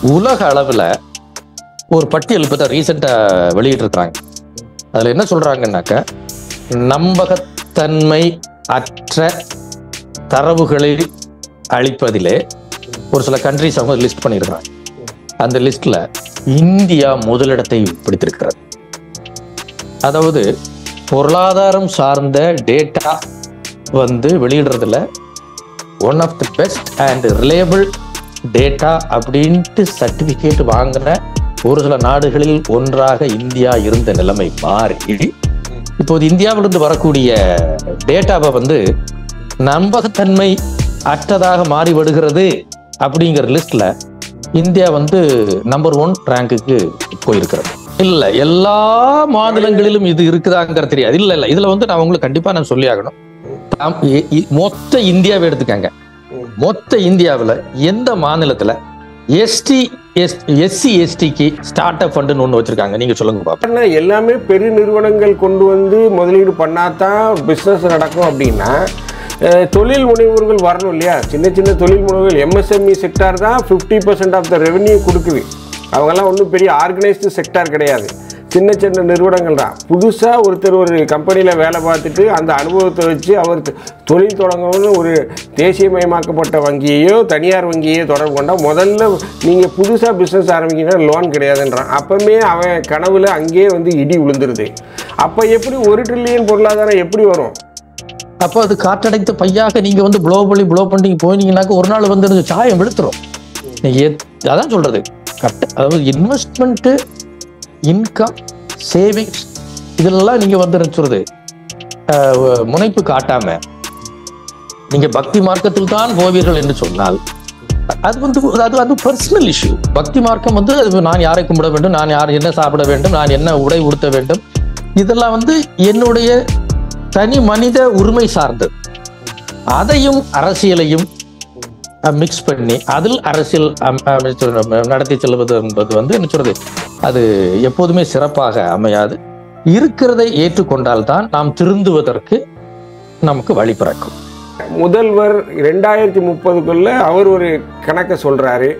உலக அளவில் ஒரு பட்டியல் இப்போ தான் ரீசெண்டாக வெளியிட்டிருக்கிறாங்க. அதில் என்ன சொல்கிறாங்கன்னாக்க, நம்பகத்தன்மை அற்ற தரவுகளை அளிப்பதிலே ஒரு சில கண்ட்ரிஸ் அவங்க லிஸ்ட் பண்ணியிருக்கிறாங்க. அந்த லிஸ்ட்ல இந்தியா முதலிடத்தை பிடித்திருக்கிறது. அதாவது பொருளாதாரம் சார்ந்த டேட்டா வெளியிடுறதுல one of the best and reliable data அப்படின்ட்டு சர்டிபிகேட் வாங்கின ஒரு சில நாடுகளில் ஒன்றாக இந்தியா இருந்த நிலைமை மாறி இப்போது இந்தியாவிலிருந்து வரக்கூடிய டேட்டாவை நம்பகத்தன்மை அற்றதாக மாறி வருகிறது அப்படிங்கிற லிஸ்ட்ல இந்தியா நம்பர் 1 ரேங்குக்கு போயிருக்கிறது. இல்ல எல்லா மாநிலங்களிலும் இது இருக்குதாங்கிறது தெரியாது. இல்ல இதுல நான் உங்களுக்கு கண்டிப்பா நான் சொல்லி ஆகணும். மொத்த இந்தியாவை எடுத்துக்காங்க. மொத்த இந்தியாவில் எந்த மாநிலத்துல எஸ்சி எஸ்டிக்கு ஸ்டார்ட் அப் ஃபண்டுன்னு ஒன்று வச்சிருக்காங்க? நீங்க சொல்லுங்க பாப்பா. எல்லாமே பெரிய நிறுவனங்கள் கொண்டு முதலீடு பண்ணாதான் பிசினஸ் நடக்கும் அப்படின்னா தொழில் முனைவோர்கள் வரணும் இல்லையா? சின்ன சின்ன தொழில் முனைவோர்கள் எம்எஸ்எம்இ செக்டார் தான் 50% ஆஃப் த ரெவென்யூ கொடுக்குது. அவங்கெல்லாம் ஒன்றும் பெரிய ஆர்கனைஸ்டு செக்டார் கிடையாது. சின்ன சின்ன நிறுவனங்கள் தான். புதுசாக ஒருத்தர் ஒரு கம்பெனியில் வேலை பார்த்துட்டு அந்த அனுபவத்தை வச்சு அவர் தொழில் தொடங்கணும்னு ஒரு தேசியமயமாக்கப்பட்ட வங்கியையோ தனியார் வங்கியையோ தொடர்பு கொண்டால் முதல்ல நீங்கள் புதுசாக பிஸ்னஸ் ஆரம்பிங்கன்னா லோன் கிடையாதுன்றான். அப்போமே அவன் கனவுல அங்கேயே இடி விழுந்துருது. அப்போ எப்படி 1 ட்ரில்லியன் பொருளாதாரம் எப்படி வரும்? அப்போ அது காற்றடைத்த பையாக நீங்க ப்ளோ பண்ணி போனீங்கன்னாக்க ஒரு நாள் சாயம் எடுத்துரும். அதான் சொல்றது. அதாவது இன்வெஸ்ட்மெண்ட், இன்கம், சேவிங்ஸ் இதெல்லாம் நீங்க சொல்றது முனைப்பு காட்டாம நீங்க பக்தி மார்க்கத்தில் தான் போவீர்கள் என்று சொன்னால் அது பர்சனல் இஷ்யூ. பக்தி மார்க்கம் அது நான் யாரை கும்பிட வேண்டும், நான் யார் என்ன சாப்பிட வேண்டும், நான் என்ன உடை உடுத்த வேண்டும், இதெல்லாம் என்னுடைய தனி மனித உரிமை சார்ந்தது. அதையும் அரசியலையும் மிக்ஸ் பண்ணி அதில் அரசியல் நடத்தி செல்வது என்பது என்ன சொல்றது, அது எப்போதுமே சிறப்பாக அமையாது. இருக்கிறதை ஏற்றுக்கொண்டால்தான் நாம் திருந்துவதற்கு நமக்கு வழி பிறக்கும். முதல்வர் 2030க்குள்ள அவர் ஒரு கணக்கை சொல்றாரு.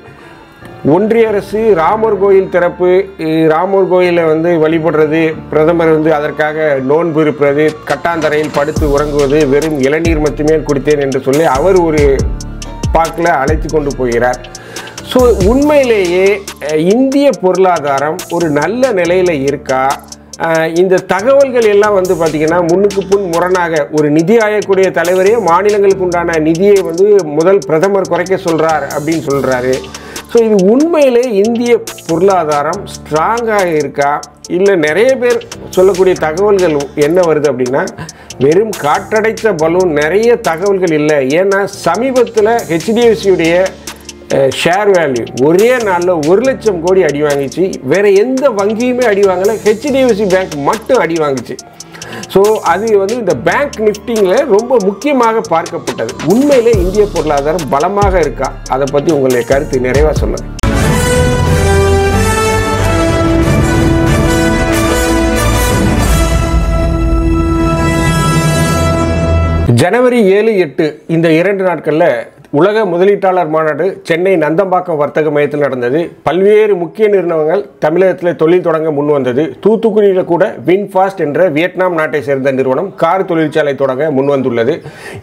ஒன்றிய அரசு ராமர் கோயில் திறப்பு, ராமர் கோயிலை வழிபடுறது, பிரதமர் அதற்காக நோன்பு இருப்பது, கட்டாந்தரையில் படுத்து உறங்குவது, வெறும் இளநீர் மட்டுமே குடித்தேன் என்று சொல்லி அவர் ஒரு பாக்கில் அழைத்து கொண்டு போகிறார். ஸோ உண்மையிலேயே இந்திய பொருளாதாரம் ஒரு நல்ல நிலையில் இருக்கா? இந்த தகவல்கள் எல்லாம் பார்த்தீங்கன்னா முன்னுக்கு பின் முரணாக ஒரு நிதி ஆயக்கூடிய தலைவரே மாநிலங்களுக்கு உண்டான நிதியை முதல் பிரதமர் குறைக்க சொல்கிறார் அப்படின்னு சொல்கிறாரு. ஸோ இது உண்மையிலே இந்திய பொருளாதாரம் ஸ்ட்ராங்காக இருக்கா? இல்லை நிறைய பேர் சொல்லக்கூடிய தகவல்கள் என்ன வருது அப்படின்னா வெறும் காற்றடைத்த பலூன், நிறைய தகவல்கள் இல்லை. ஏன்னா சமீபத்தில் ஹெச்டிஎஃப்சியுடைய ஷேர் வேல்யூ ஒரே நாளில் 1 லட்சம் கோடி அடி வாங்கிச்சு. வேற எந்த வங்கியுமே அடி வாங்கலை, ஹெச்டிஎஃப்சி பேங்க் மட்டும் அடி வாங்கிச்சு. ஸோ அது இந்த பேங்க் நிஃப்டிங்கில் ரொம்ப முக்கியமாக பார்க்கப்பட்டது. உண்மையிலே இந்திய பொருளாதாரம் பலமாக இருக்கா? அதை பற்றி உங்களுடைய கருத்து நிறைவாக சொல்லுங்கள். ஜனவரி 7, 8 இந்த 2 நாட்களில் உலக முதலீட்டாளர் மாநாடு சென்னை நந்தம்பாக்கம் வர்த்தக மையத்தில் நடந்தது. பல்வேறு முக்கிய நிறுவனங்கள் தமிழகத்தில் தொழில் தொடங்க முன் வந்தது. தூத்துக்குடியில் கூட வின்ஃபாஸ்ட் என்ற வியட்நாம் நாட்டை சேர்ந்த நிறுவனம் கார் தொழிற்சாலை தொடங்க முன் வந்துள்ளது.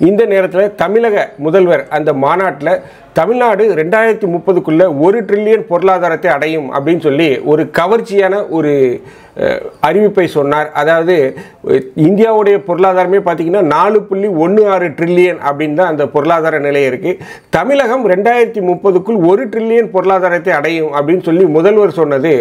இந்த நேரத்தில் தமிழக முதல்வர் அந்த மாநாட்டில் தமிழ்நாடு 2030க்குள்ள 1 ட்ரில்லியன் பொருளாதாரத்தை அடையும் அப்படின்னு சொல்லி ஒரு கவர்ச்சியான ஒரு அறிவிப்பை சொன்னார். அதாவது இந்தியாவுடைய பொருளாதாரமே பார்த்தீங்கன்னா 4.16 ட்ரில்லியன் அப்படின்னு தான் அந்த பொருளாதார நிலை இருக்கு. தமிழகம் 2030க்குள் 1 ட்ரில்லியன் பொருளாதாரத்தை அடையும் அப்படின்னு சொல்லி முதல்வர் சொன்னது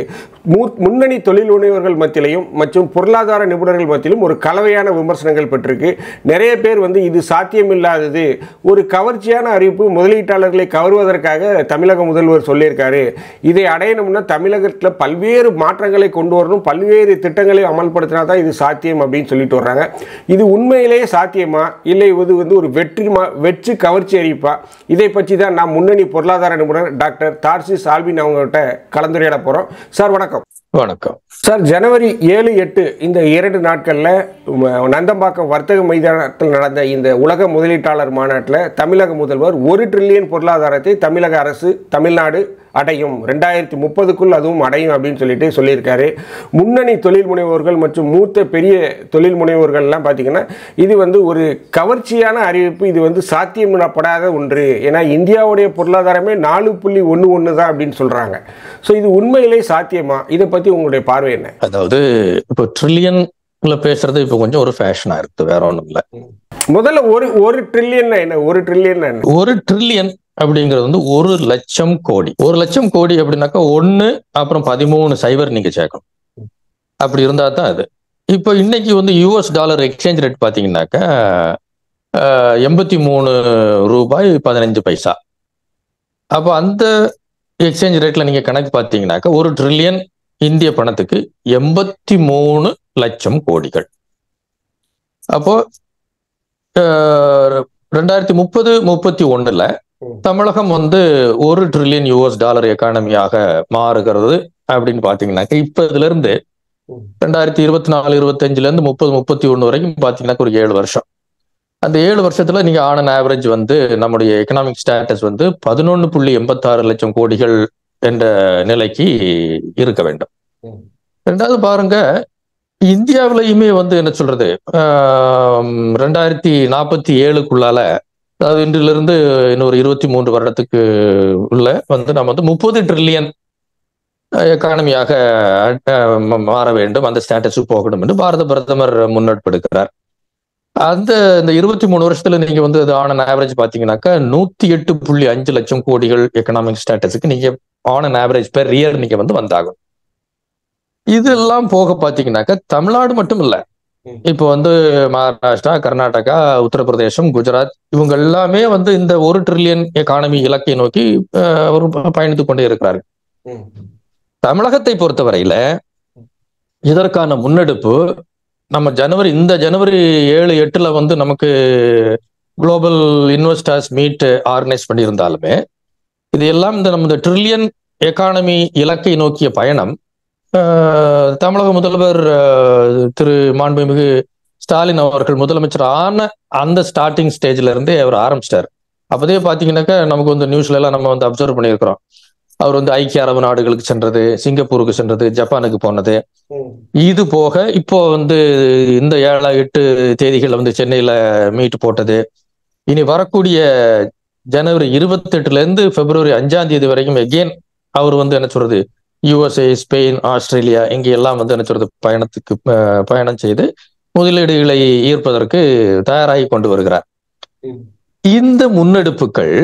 முன்னணி தொழில் முனைவர்கள் மத்தியிலையும் மற்றும் பொருளாதார நிபுணர்கள் மத்தியிலும் ஒரு கலவையான விமர்சனங்கள் பெற்றிருக்கு. நிறைய பேர் இது சாத்தியமில்லாதது, ஒரு கவர்ச்சியான அறிவிப்பு, முதலீட்டாளர்களை கவருவதற்காக தமிழக முதல்வர் சொல்லியிருக்காரு. இதை அடையணும்னா தமிழகத்தில் பல்வேறு மாற்றங்களை கொண்டு வரணும், பல்வேறு திட்டங்களை அமல்படுத்தினா தான் இது சாத்தியம் அப்படின்னு சொல்லிட்டு வர்றாங்க. இது உண்மையிலேயே சாத்தியமா இல்லை இது ஒரு வெற்றி கவர்ச்சி அறிவிப்பா? இதை பற்றி தான் நாம் முன்னணி பொருளாதார நிபுணர் டாக்டர் தார்சிஸ் ஆல்வின் அவங்ககிட்ட கலந்துரையாட போறோம். சார் வணக்கம். வணக்கம் சார். ஜனவரி 7, 8 இந்த 2 நாட்களில் நந்தம்பாக்கம் வர்த்தக மைதானத்தில் நடந்த இந்த உலக முதலீட்டாளர் மாநாட்டில் தமிழக முதல்வர் 1 ட்ரில்லியன் பொருளாதாரத்தை தமிழக அரசு, தமிழ்நாடு அடையும், 2030க்குள் அதுவும் அடையும் அப்படின்னு சொல்லியிருக்காரு. முன்னணி தொழில் முனைவோர்கள் மற்றும் மூத்த பெரிய தொழில் முனைவோர்கள்லாம் பார்த்தீங்கன்னா இது வந்து ஒரு கவர்ச்சியான அறிவிப்பு, இது வந்து சாத்தியப்படாத ஒன்று. ஏன்னா இந்தியாவுடைய பொருளாதாரமே 4.11 தான் அப்படின்னு சொல்றாங்க. ஸோ இது உண்மையிலே சாத்தியமா? இதை பத்தி உங்களுடைய பார்வை என்ன? அதாவது இப்போ ட்ரில்லியன்ல பேசுறது இப்போ கொஞ்சம் ஒரு ஃபேஷனா இருக்கு, வேற ஒன்றும் இல்லை. முதல்ல ஒரு ட்ரில்லியன் என்ன? ஒரு ட்ரில்லியன் அப்படிங்கிறது வந்து 1,00,000 கோடி. 1,00,000 கோடி அப்படின்னாக்கா 1 அப்புறம் 13 சைபர் நீங்க சேர்க்கணும். அப்படி இருந்தா தான் அது. இப்போ இன்னைக்கு வந்து US டாலர் எக்ஸ்சேஞ்ச் ரேட் பாத்தீங்கன்னாக்கா 83 ரூபாய் 15 பைசா. அப்போ அந்த எக்ஸ்சேஞ்ச் ரேட்ல நீங்க கணக்கு பார்த்தீங்கன்னாக்கா 1 ட்ரில்லியன் இந்திய பணத்துக்கு 83 லட்சம் கோடிகள். அப்போ 2030-31 தமிழகம் வந்து 1 ட்ரில்லியன் US டாலர் எக்கானமியாக மாறுகிறது அப்படின்னு பாத்தீங்கன்னாக்க இப்ப இதுல இருந்து 2024-25 இருந்து 30-31 வரைக்கும் பாத்தீங்கன்னா ஒரு 7 வருஷம். அந்த 7 வருஷத்துல நீங்க ஆன் ஆவரேஜ் வந்து நம்முடைய எக்கனாமிக் ஸ்டேட்டஸ் வந்து 11.86 லட்சம் கோடிகள் என்ற நிலைக்கு இருக்க வேண்டும். ரெண்டாவது பாருங்க, இந்தியாவிலையுமே வந்து என்ன சொல்றது 2047க்குள்ளால, அதாவது இன்றிலிருந்து இன்னொரு 23 வருடத்துக்கு உள்ள வந்து நம்ம வந்து 30 ட்ரில்லியன் எக்கானமியாக மாற வேண்டும், அந்த ஸ்டேட்டஸ் போகணும் என்று பாரத பிரதமர் முன்னெடுப்பெடுக்கிறார். இந்த 23 வருஷத்துல நீங்க வந்து அது ஆன் ஆவரேஜ் பாத்தீங்கன்னாக்கா 108.5 லட்சம் கோடிகள் எக்கனாமிக் ஸ்டேட்டஸுக்கு நீங்க ஆன் ஆவரேஜ் பெர் இயர் நீங்க வந்து வந்தாகும். இதெல்லாம் போக பாத்தீங்கன்னாக்கா தமிழ்நாடு மட்டும் இல்ல, இப்போ வந்து மகாராஷ்டிரா, கர்நாடகா, உத்தரப்பிரதேசம், குஜராத் இவங்க எல்லாமே வந்து இந்த 1 ட்ரில்லியன் எக்கானமி இலக்கை நோக்கி பயணித்துக் கொண்டே இருக்கிறார்கள். தமிழகத்தை பொறுத்தவரையில இதற்கான முன்னெடுப்பு நம்ம இந்த ஜனவரி 7-8 வந்து நமக்கு குளோபல் இன்வெஸ்டர்ஸ் மீட் ஆர்கனைஸ் பண்ணியிருந்தாலுமே இது எல்லாம் இந்த ட்ரில்லியன் எக்கானமி இலக்கை நோக்கிய பயணம் தமிழக முதல்வர் திரு மாண்புமிகு ஸ்டாலின் அவர்கள் முதலமைச்சர் ஆன அந்த ஸ்டார்டிங் ஸ்டேஜ்ல இருந்தே அவர் ஆரம்பிச்சிட்டார். அப்பதே பாத்தீங்கன்னாக்கா நமக்கு வந்து நியூஸ்ல எல்லாம் நம்ம வந்து அப்சர்வ் பண்ணியிருக்கிறோம். அவர் வந்து ஐக்கிய அரபு நாடுகளுக்கு சென்றது, சிங்கப்பூருக்கு சென்றது, ஜப்பானுக்கு போனது. இது போக இப்போ வந்து இந்த 7-8 தேதிகள் வந்து சென்னையில மீட் போட்டது. இனி வரக்கூடிய ஜனவரி 28 இருந்து பிப்ரவரி 5 வரைக்கும் எகெயின் அவர் வந்து என்ன சொல்றது USA, ஸ்பெயின், ஆஸ்திரேலியா இங்க எல்லாம் வந்து என்ன சொல்றது பயணம் செய்து முதலீடுகளை ஈர்ப்பதற்கு தயாராகி கொண்டு வருகிறார். இந்த முன்னெடுப்புகள்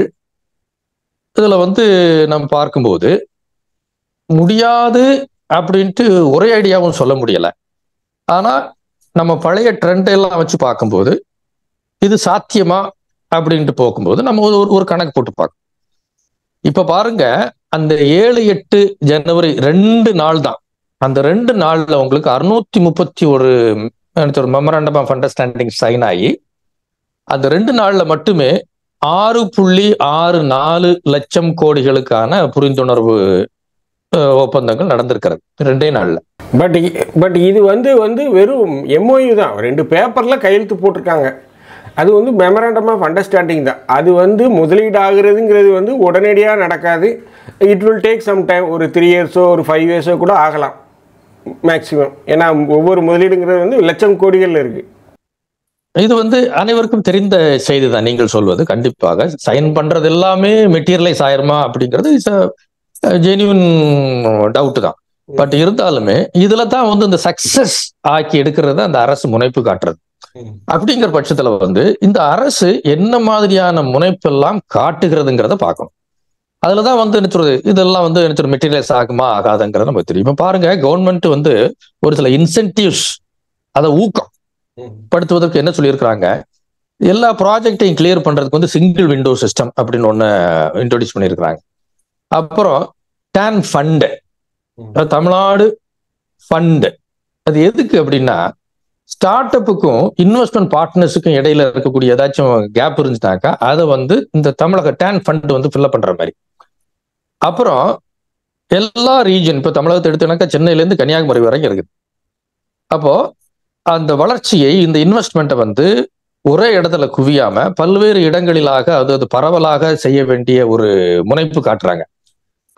இதுல வந்து நம்ம பார்க்கும்போது முடியாது அப்படின்ட்டு ஒரே ஐடியாவும் சொல்ல முடியல. ஆனா நம்ம பழைய ட்ரெண்ட் எல்லாம் வச்சு பார்க்கும்போது இது சாத்தியமா அப்படின்ட்டு போகும்போது நம்ம ஒரு கணக்கு போட்டு பார்க்கணும். இப்ப பாருங்க, அந்த 7-8 ஜனவரி 2 நாள் தான். அந்த 2 நாள்ல உங்களுக்கு 631 மெமரண்டம் ஆஃப் அண்டர்ஸ்டாண்டிங் சைன் ஆகி அந்த 2 நாள்ல மட்டுமே 6.64 லட்சம் கோடிகளுக்கான புரிந்துணர்வு ஒப்பந்தங்கள் நடந்திருக்கிறது 2 நாள்ல. பட் இது வந்து வெறும் MOU தான், 2 பேப்பர்ல கையெழுத்து போட்டிருக்காங்க. அது வந்து மெமரண்டம் ஆஃப் அண்டர்ஸ்டாண்டிங் தான். அது வந்து முதலீடு ஆகுறதுங்கிறது வந்து உடனடியாக நடக்காது. It will take some time, ஒரு 3 இயர்ஸோ ஒரு 5 இயர்ஸோ கூட ஆகலாம் மேக்சிமம். ஏன்னா ஒவ்வொரு முதலீடுங்கிறது வந்து லட்சம் கோடிகள் இருக்கு. இது வந்து அனைவருக்கும் தெரிந்த செய்தி தான் நீங்கள் சொல்வது. கண்டிப்பாக சைன் பண்றது எல்லாமே மெட்டீரியலைஸ் ஆயிருமா அப்படிங்கிறது ஜென்யூன் டவுட் தான். பட் இருந்தாலுமே இதுல தான் வந்து இந்த சக்சஸ் ஆக்கி எடுக்கிறது அந்த அரசு முனைப்பு காட்டுறது. அப்படிங்கிற பட்சத்துல வந்து இந்த அரசு என்ன மாதிரியான முனைப்பெல்லாம் காட்டுகிறதுங்கிறத பார்க்கணும். அதுலதான் வந்து என்ன சொல்றது இதெல்லாம் வந்து என்ன சொல்றது மெட்டீரியலைஸ் ஆகுமா ஆகாதுங்கிறத நமக்கு தெரியும். இப்ப பாருங்க, கவர்மெண்ட் வந்து ஒரு சில இன்சென்டிவ்ஸ் அதை ஊக்கம் படுத்துவதற்கு என்ன சொல்லியிருக்கிறாங்க, எல்லா ப்ராஜெக்டையும் கிளியர் பண்றதுக்கு வந்து சிங்கிள் விண்டோ சிஸ்டம் அப்படின்னு ஒண்ணு இன்ட்ரோடியூஸ் பண்ணியிருக்கிறாங்க. அப்புறம் டான் ஃபண்டு, தமிழ்நாடு ஃபண்டு, அது எதுக்கு அப்படின்னா ஸ்டார்ட் அப்புக்கும் இன்வெஸ்ட்மெண்ட் பார்ட்னர்ஸுக்கும் இடையில இருக்கக்கூடிய ஏதாச்சும் கேப் இருந்துச்சுனாக்கா அதை வந்து இந்த தமிழக டான் ஃபண்ட் வந்து ஃபில்அப் பண்ற மாதிரி. அப்புறம் எல்லா ரீஜன், இப்ப தமிழகத்தை எடுத்தோம்னாக்கா சென்னையில இருந்து கன்னியாகுமரி வரைக்கும் இருக்குது. அப்போ அந்த வளர்ச்சியை, இந்த இன்வெஸ்ட்மெண்ட்டை வந்து ஒரே இடத்துல குவியாம பல்வேறு இடங்களிலாக அது பரவலாக செய்ய வேண்டிய ஒரு முனைப்பு காட்டுறாங்க.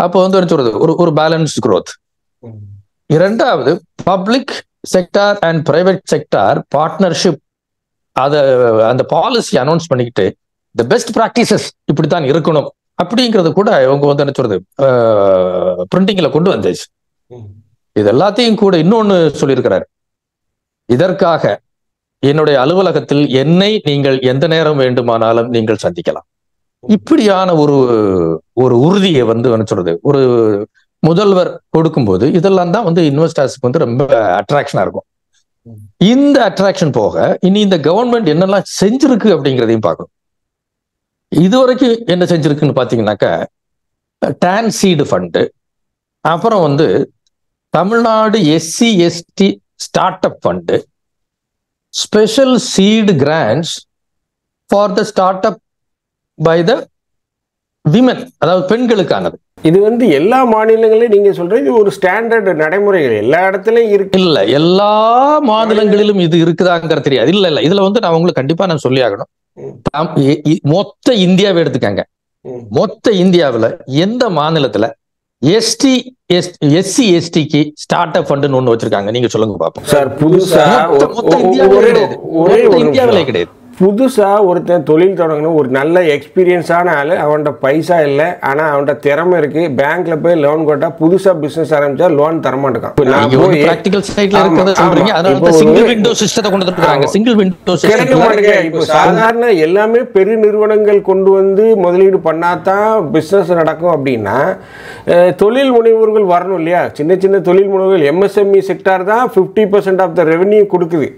அப்போ வந்து என்ன சொல்றது, ஒரு பேலன்ஸ்டு growth. இரண்டாவது, public sector and private sector partnership, அத அந்த பாலிசி அனௌன்ஸ் பண்ணிக்கிட்டு த பெஸ்ட் பிராக்டிசஸ் இப்படித்தான் இருக்கணும் அப்படிங்கிறது கூட இவங்க வந்து என்ன சொல்றது பிரிண்டிங்ல கொண்டு வந்தாச்சு. இது எல்லாத்தையும் கூட இன்னொன்னு சொல்லியிருக்கிறார், இதற்காக என்னுடைய அலுவலகத்தில் என்னை நீங்கள் எந்த நேரம் வேண்டுமானாலும் நீங்கள் சந்திக்கலாம். இப்படியான ஒரு உறுதியை வந்து என்ன சொல்றது ஒரு முதல்வர் கொடுக்கும்போது இதெல்லாம் தான் வந்து இன்வெஸ்டர்ஸ்க்கு வந்து ரொம்ப அட்ராக்ஷனா இருக்கும். இந்த அட்ராக்ஷன் போக இனி இந்த கவர்மெண்ட் என்னெல்லாம் செஞ்சிருக்கு அப்படிங்கிறதையும் பார்க்கணும். இதுவரைக்கும் என்ன செஞ்சிருக்குன்னு பாத்தீங்கன்னாக்கா, டான் சீடு ஃபண்டு, அப்புறம் வந்து Tamil Nadu SC ST start up fund, special seed grants for the start up by the women, அதாவது பெண்களுக்கானது. இது வந்து எல்லா மாநிலங்களையும் நீங்க சொல்றது ஒரு ஸ்டாண்டர்ட் நடைமுறைகள் எல்லா இடத்துலயும் இருக்கு. இல்ல, எல்லா மாநிலங்களிலும் இது இருக்குதாங்கிறது தெரியாது. இல்ல இதுல வந்து நான் உங்களுக்கு கண்டிப்பா நான் சொல்லி ஆகணும். மொத்த இந்தியாவை எடுத்துக்காங்க, மொத்த இந்தியாவில் எந்த மாநிலத்துல SC STக்கு ஸ்டார்ட் அப் ஃபண்டுன்னு ஒண்ணு வச்சிருக்காங்க, நீங்க சொல்லுங்க பாப்போம். சார் புதுசா மொத்த இந்தியாவிலே கிடையாது. புதுசா ஒருத்தன் தொழில் தொடங்கணும், ஒரு நல்ல எக்ஸ்பீரியன்ஸான ஆளு, அவன்கிட்ட பைசா இல்லை ஆனா அவன்கிட்ட திறமை இருக்கு, பேங்க்ல போய் லோன் போட்டா புதுசா பிசினஸ் ஆரம்பிச்சா லோன் தரமாட்டான். சாதாரண எல்லாமே பெரிய நிறுவனங்கள் கொண்டு வந்து முதலீடு பண்ணாதான் பிசினஸ் நடக்கும். அப்படின்னா தொழில் முனைவோர்கள் வரணும் இல்லையா? சின்ன சின்ன தொழில் முனைவோர்கள் MSME செக்டார் தான் 50% ஆஃப் த ரெவென்யூ கொடுக்குது.